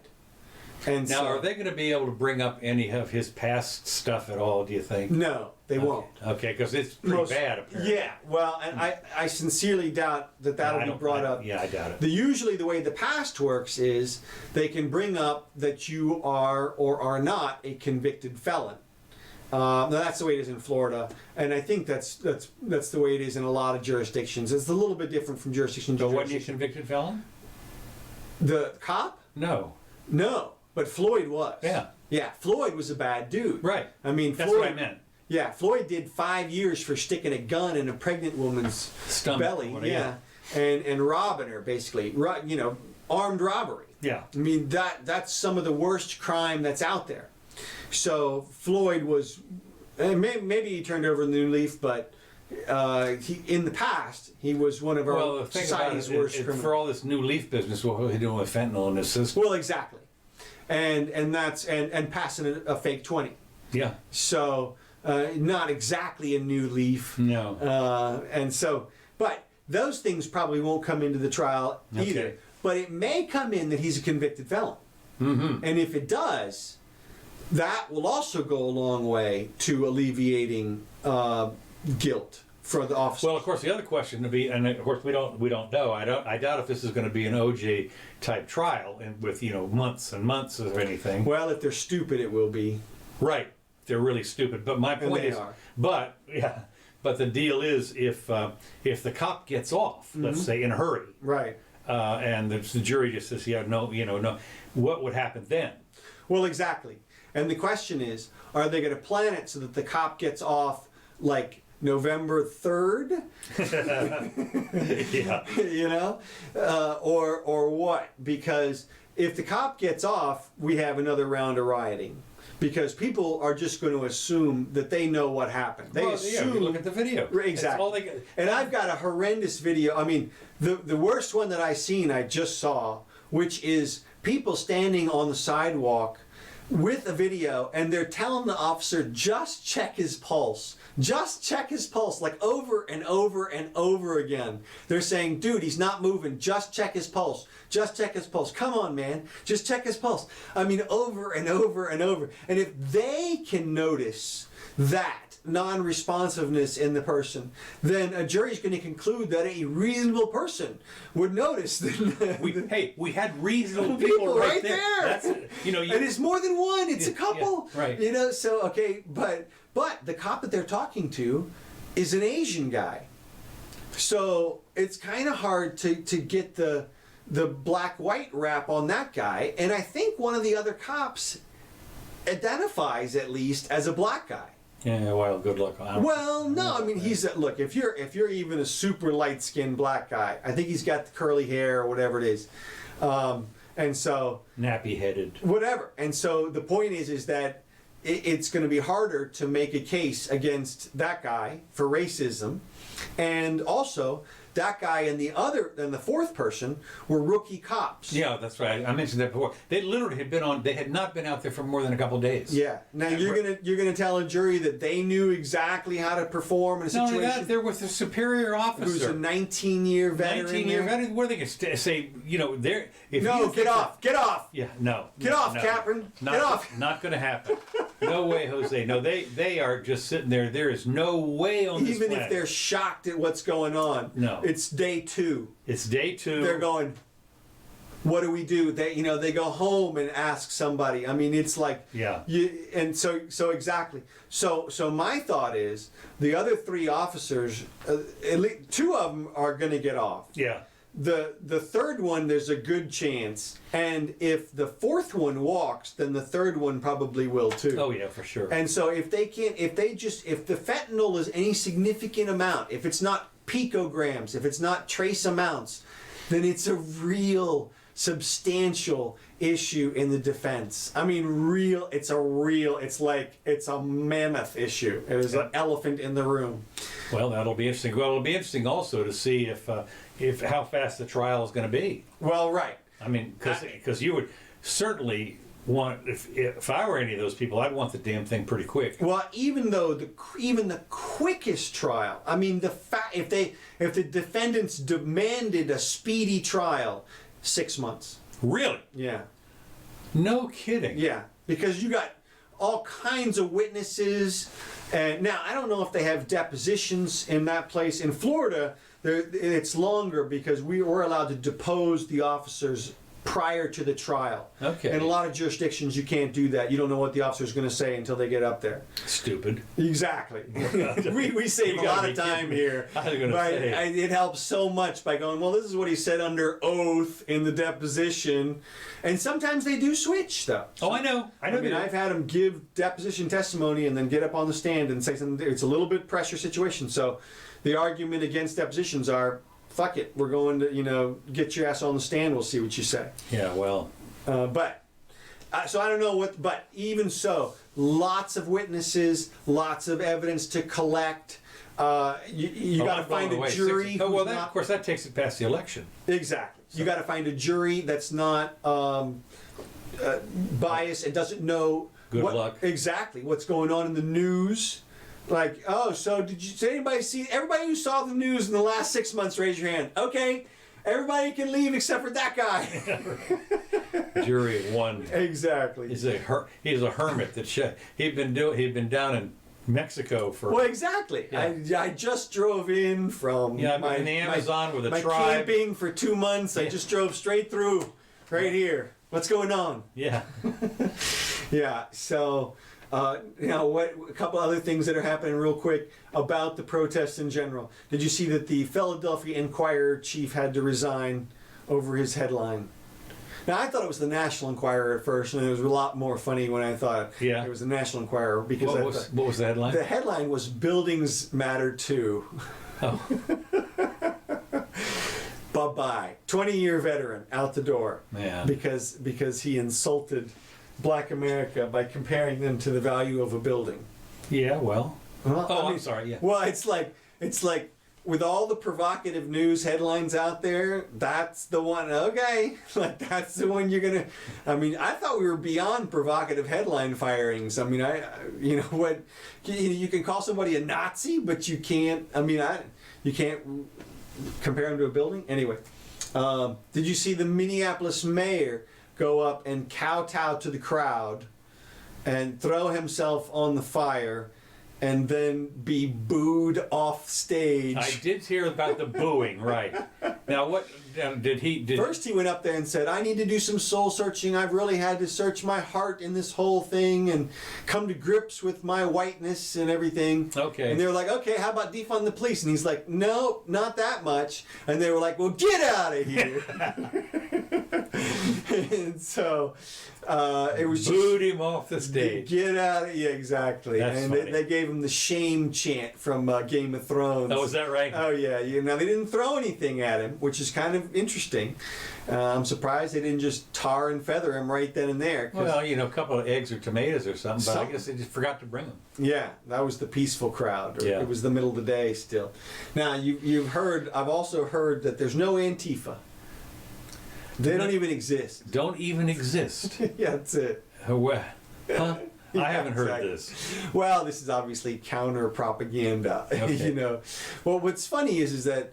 And now, so, are they going to be able to bring up any of his past stuff at all, do you think? No, they won't. Okay, because it's pretty bad, apparently. Yeah, well, and I sincerely doubt that that'll be brought up. Yeah, I doubt it. Usually the way the past works is they can bring up that you are or are not a convicted felon. Now that's the way it is in Florida, and I think that's the way it is in a lot of jurisdictions. It's a little bit different from jurisdiction to But wasn't jurisdiction. he a convicted felon? The cop? No. No, but Floyd was. Yeah. Yeah, Floyd was a bad dude. Right. I mean, That's Floyd, what I meant. Yeah, Floyd did 5 years for sticking a gun in a pregnant woman's Stomach, belly. whatever, And robbing her, basically. Armed robbery. Yeah. I mean, that's some of the worst crime that's out there. So Floyd was, maybe he turned over a new leaf, but in the past, he was one of our society's worst criminals. For all this new leaf business, what are they doing with fentanyl in this system? Well, exactly. And that's passing a fake 20. Yeah. So not exactly a new leaf. No. And so, but those things probably won't come into the trial either. Okay. But it may come in that he's a convicted felon. Mm-hmm. And if it does, that will also go a long way to alleviating guilt for the officer. Well, of course, the other question to be, and of course we don't know. I doubt if this is going to be an OJ type trial, and with months and months of anything. Well, if they're stupid, it will be. Right, they're really stupid. But my point is, but the deal is, if the cop gets off, let's say in a hurry, right, and the jury just says, no, what would happen then? Well, exactly. And the question is, are they going to plan it so that the cop gets off like November 3rd? Yeah. Or what? Because if the cop gets off, we have another round of rioting. Because people are just going to assume that they know what happened. They assume. Look at the video. Exactly. That's all they get. And I've got a horrendous video. I mean, the worst one that I just saw, which is people standing on the sidewalk with a video, and they're telling the officer, just check his pulse. Just check his pulse, like over and over and over again. They're saying, dude, he's not moving. Just check his pulse. Just check his pulse. Come on, man. Just check his pulse. I mean, over and over and over. And if they can notice that non-responsiveness in the person, then a jury's going to conclude that a reasonable person would notice that. We had reasonable people right there. That's, and it's more than one. It's a couple. Yeah, right. So okay, but the cop that they're talking to is an Asian guy, so it's kind of hard to get the black-white rap on that guy. And I think one of the other cops identifies at least as a black guy. Yeah, well, good luck. Well, no, I mean look. If you're even a super light skinned black guy, I think he's got the curly hair or whatever it is, and so nappy headed. whatever. And so the point is that it's going to be harder to make a case against that guy for racism, and also that guy and the fourth person were rookie cops. Yeah, that's right. I mentioned that before. They literally had been on. They had not been out there for more than a couple of days. Yeah. Now you're gonna tell a jury that they knew exactly how to perform in a situation. No, that there was a superior officer who's a 19-year veteran. 19-year veteran. What are they going to say? You know, they're. Get off! Yeah, no. Get off, no. Captain! Not, Get off! Not going to happen. No way, Jose. No, they are just sitting there. There is no way on this Even planet. if they're shocked at what's going on. No. It's day 2. It's day 2. They're going, what do we do? They go home and ask somebody. I mean, it's like, Yeah. So exactly. So my thought is the other 3 officers, at least 2 of them are going to get off. Yeah. The third one, there's a good chance, and if the fourth one walks, then the third one probably will too. Oh yeah, for sure. And so if the fentanyl is any significant amount, if it's not picograms, if it's not trace amounts, then it's a real substantial issue in the defense. I mean, it's a mammoth issue. It is an elephant in the room. Well, that'll be interesting. Well, it'll be interesting also to see if how fast the trial is going to be. Well, right. I mean, because you would certainly want, if I were any of those people, I'd want the damn thing pretty quick. Well, even the quickest trial. I mean, if the defendants demanded a speedy trial, 6 months. Really? Yeah. No kidding. Yeah, because you got all kinds of witnesses, and now I don't know if they have depositions in that place. In Florida, it's longer because we were allowed to depose the officers prior to the trial. Okay. In a lot of jurisdictions, you can't do that. You don't know what the officer's going to say until they get up there. Stupid. Exactly. we save a lot of time here. I was going to say. It helps so much by going, well, this is what he said under oath in the deposition. And sometimes they do switch, though. Oh, I know. I mean, I've had them give deposition testimony and then get up on the stand and say something. It's a little bit pressure situation. So the argument against depositions are, fuck it, we're going to, get your ass on the stand, we'll see what you say. Yeah, well. So I don't know but even so, lots of witnesses, lots of evidence to collect. You got to find a jury. Of course, that takes it past the election. Exactly. So. You got to find a jury that's not biased and doesn't know. Good luck. Exactly. What's going on in the news. Like, so did anybody see, everybody who saw the news in the last 6 months, raise your hand. Okay, everybody can leave except for that guy. Jury of one. Exactly. He's a hermit that he'd been down in Mexico for. Well, exactly. Yeah. I just drove in from in the Amazon with a my tribe. Camping for 2 months. Yeah. I just drove straight through, right here. What's going on? Yeah. Yeah. So. A couple other things that are happening real quick about the protests in general. Did you see that the Philadelphia Inquirer chief had to resign over his headline? Now, I thought it was the National Enquirer at first, and it was a lot more funny when I thought it was the National Enquirer. Because what was the headline? The headline was "Buildings Matter Too." Oh. Bye-bye. 20-year veteran out the door. Man. Because he insulted Black America by comparing them to the value of a building. Yeah, well. I'm sorry. Yeah. Well, it's like with all the provocative news headlines out there, that's the one. Okay, like that's the one you're gonna. I mean, I thought we were beyond provocative headline firings. I mean, you can call somebody a Nazi, but you can't. I mean, you can't compare them to a building. Anyway, did you see the Minneapolis mayor go up and kowtow to the crowd and throw himself on the fire and then be booed off stage? I did hear about the booing, right. Now, what did he... First he went up there and said, I need to do some soul searching. I've really had to search my heart in this whole thing and come to grips with my whiteness and everything. Okay. And they were like, okay, how about defund the police? And he's like, no, not that much. And they were like, well, get out of here. And so it was booed him off the stage. Get out of yeah, exactly. That's and funny. they gave him the shame chant from Game of Thrones. Oh, is that right? Oh yeah. Now they didn't throw anything at him, which is kind of interesting. I'm surprised they didn't just tar and feather him right then and there. Well, a couple of eggs or tomatoes or something, but I Something. guess they just forgot to bring them. Yeah, that was the peaceful crowd. Or Yeah. It was the middle of the day still. Now you've heard. I've also heard that there's no Antifa. They don't even exist. Don't even exist. Yeah, that's it. Huh? I Yeah, haven't heard exactly. this. Well, this is obviously counter propaganda. Okay. Well, what's funny is that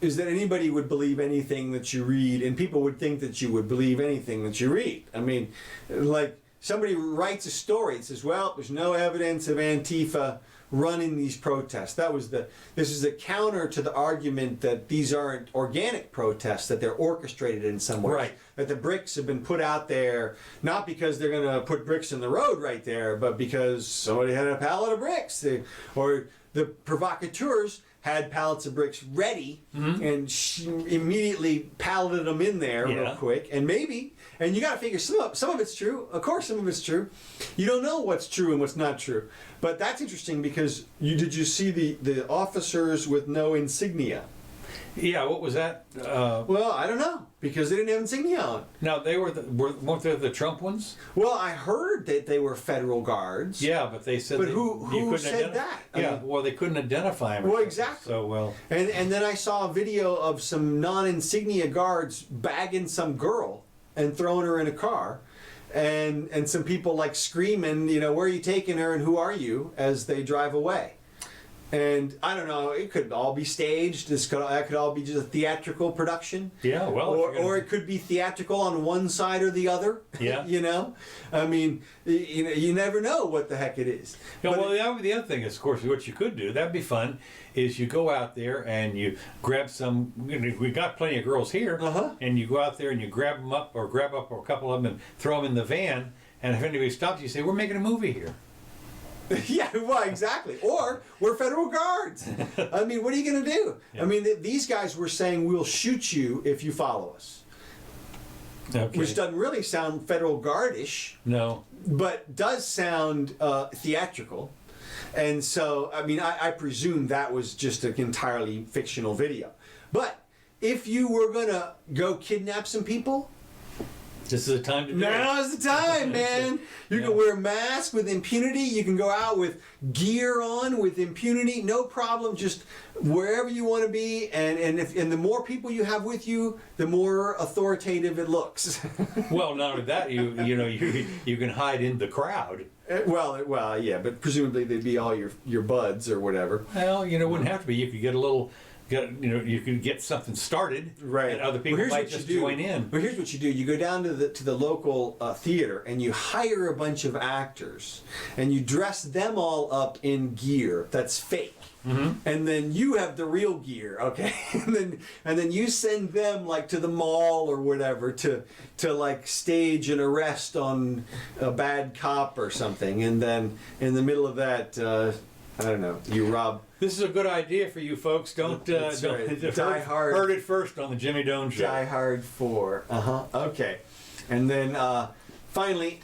anybody would believe anything that you read, and people would think that you would believe anything that you read. I mean, like somebody writes a story and says, "Well, there's no evidence of Antifa running these protests." This is a counter to the argument that these aren't organic protests, that they're orchestrated in some way. Right. That the bricks have been put out there, not because they're going to put bricks in the road right there, but because somebody had a pallet of bricks. Or the provocateurs had pallets of bricks ready and immediately palleted them in there real Yeah. quick. And you got to figure some of it's true. Of course, some of it's true. You don't know what's true and what's not true. But that's interesting because did you see the officers with no insignia? Yeah, what was that? Well, I don't know because they didn't have insignia on. Now they weren't they the Trump ones? Well, I heard that they were federal guards. Yeah, but they said. But you who couldn't said that? I Yeah, mean- well, they couldn't identify him. or Well, something. exactly. So well. And then I saw a video of some non-insignia guards bagging some girl and throwing her in a car. And some people like screaming, where are you taking her and who are you, as they drive away. And I don't know, it could all be staged. That could all be just a theatrical production. Yeah, well. if you're gonna- Or it could be theatrical on one side or the other. Yeah. I mean, you never know what the heck it is. Yeah, But well, the other thing is, of course, what you could do, that'd be fun, is you go out there and you grab some, we got plenty of girls here, Uh-huh. and you go out there and you grab them up, or grab up a couple of them and throw them in the van, and if anybody stops you, say, we're making a movie here. Yeah, well, exactly. Or we're federal guards. I mean, what are you going to do? Yeah. I mean, these guys were saying, we'll shoot you if you follow us. Okay. Which doesn't really sound federal guardish, No. but does sound theatrical. And so, I mean, I presume that was just an entirely fictional video. But if you were going to go kidnap some people, This is the time to do it. now's the time, man. You Yeah. can wear a mask with impunity. You can go out with gear on with impunity, no problem. Just wherever you want to be, and the more people you have with you, the more authoritative it looks. Well, not only that, you can hide in the crowd. well, yeah, but presumably they'd be all your buds or whatever. Well, it wouldn't have to be. You could get a little. You could get something started, Right. and other people Well, here's might what you just do. join in. Well, here's what you do. You go down to the local theater and you hire a bunch of actors and you dress them all up in gear that's fake. Mm-hmm. And then you have the real gear, okay? and then you send them like to the mall or whatever to like stage an arrest on a bad cop or something. And then in the middle of that, I don't know, you rob. This is a good idea for you folks. Don't That's right. Die Hard. Heard it first on the Jimmy Doane Show. Die Hard 4. Okay. And then finally,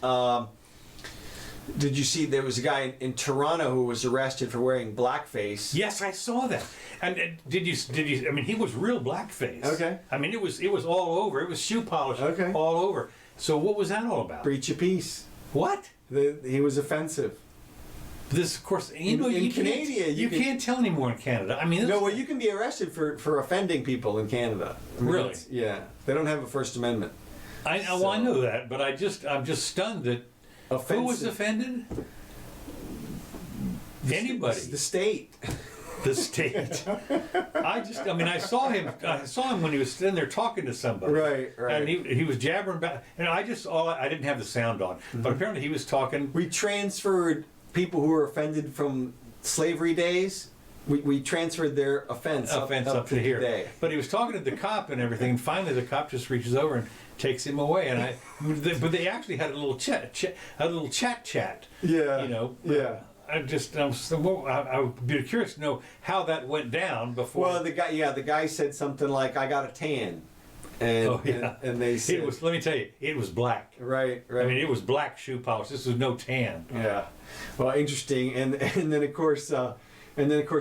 did you see there was a guy in Toronto who was arrested for wearing blackface? Yes, I saw that. And did you? I mean, he was real blackface. Okay. I mean, it was all over. It was shoe polish. Okay. All over. So what was that all about? Breach of peace. What? He was offensive. This, of course, In Canada, you can't tell anymore in Canada. I mean, No, well, you can be arrested for offending people in Canada. I mean, Really? Yeah. They don't have a First Amendment. I know that, but I'm just stunned that Offensive. who was offended? Anybody. The state. The state. I saw him when he was sitting there talking to somebody. Right. And he was jabbering back, and I didn't have the sound on, but apparently he was talking. We transferred people who were offended from slavery days. We transferred their offense up to here. today. But he was talking to the cop and everything, and finally the cop just reaches over and takes him away. But they actually had a little chat. Yeah. Yeah. I would be curious to know how that went down before. Well, the guy said something like, "I got a tan," And, Oh, yeah. and they said, It was. Let me tell you, it was black. right. I mean, it was black shoe polish. This was no tan. Yeah, well, interesting, and then of course,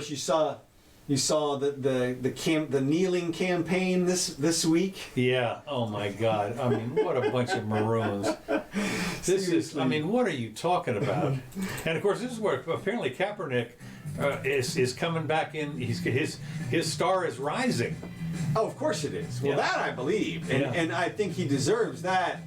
you saw the kneeling campaign this week. Yeah. Oh my God. I mean, what a bunch of maroons. This is. I mean, what are you talking about? And of course, this is where apparently Kaepernick is coming back in. His star is rising. Oh, of course it is. Well, Yeah. that I believe, and Yeah. and I think he deserves that.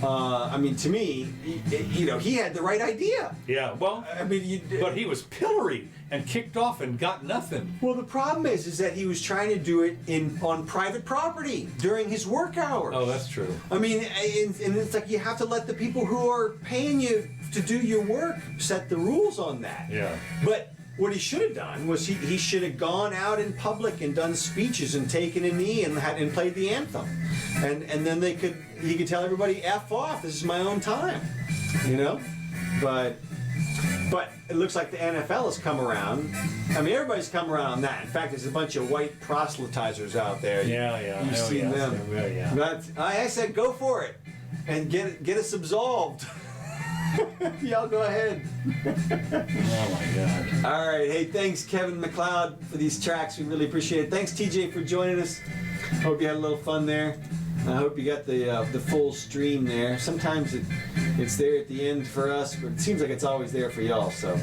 I mean, to me, he had the right idea. Yeah. Well, I mean, but he was pilloried and kicked off and got nothing. well, the problem is that he was trying to do it on private property during his work hours. Oh, that's true. I mean, and it's like you have to let the people who are paying you to do your work set the rules on that. Yeah. But what he should have done was he should have gone out in public and done speeches and taken a knee and played the anthem, and then he could tell everybody F off. This is my own time, But it looks like the NFL has come around. I mean, everybody's come around on that. In fact, there's a bunch of white proselytizers out there. Yeah. You've Oh, seen yeah. them. Yeah. But I said go for it and get us absolved. Y'all go ahead. Oh my God. All right. Hey, thanks, Kevin McLeod, for these tracks. We really appreciate it. Thanks, TJ, for joining us. Hope you had a little fun there. I hope you got the full stream there. Sometimes it's there at the end for us, but it seems like it's always there for y'all. So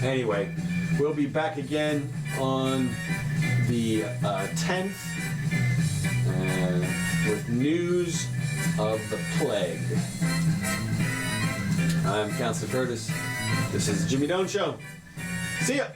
anyway, we'll be back again on the 10th with news of the plague. I'm Counselor Curtis. This is the Jimmy Doane Show. See ya.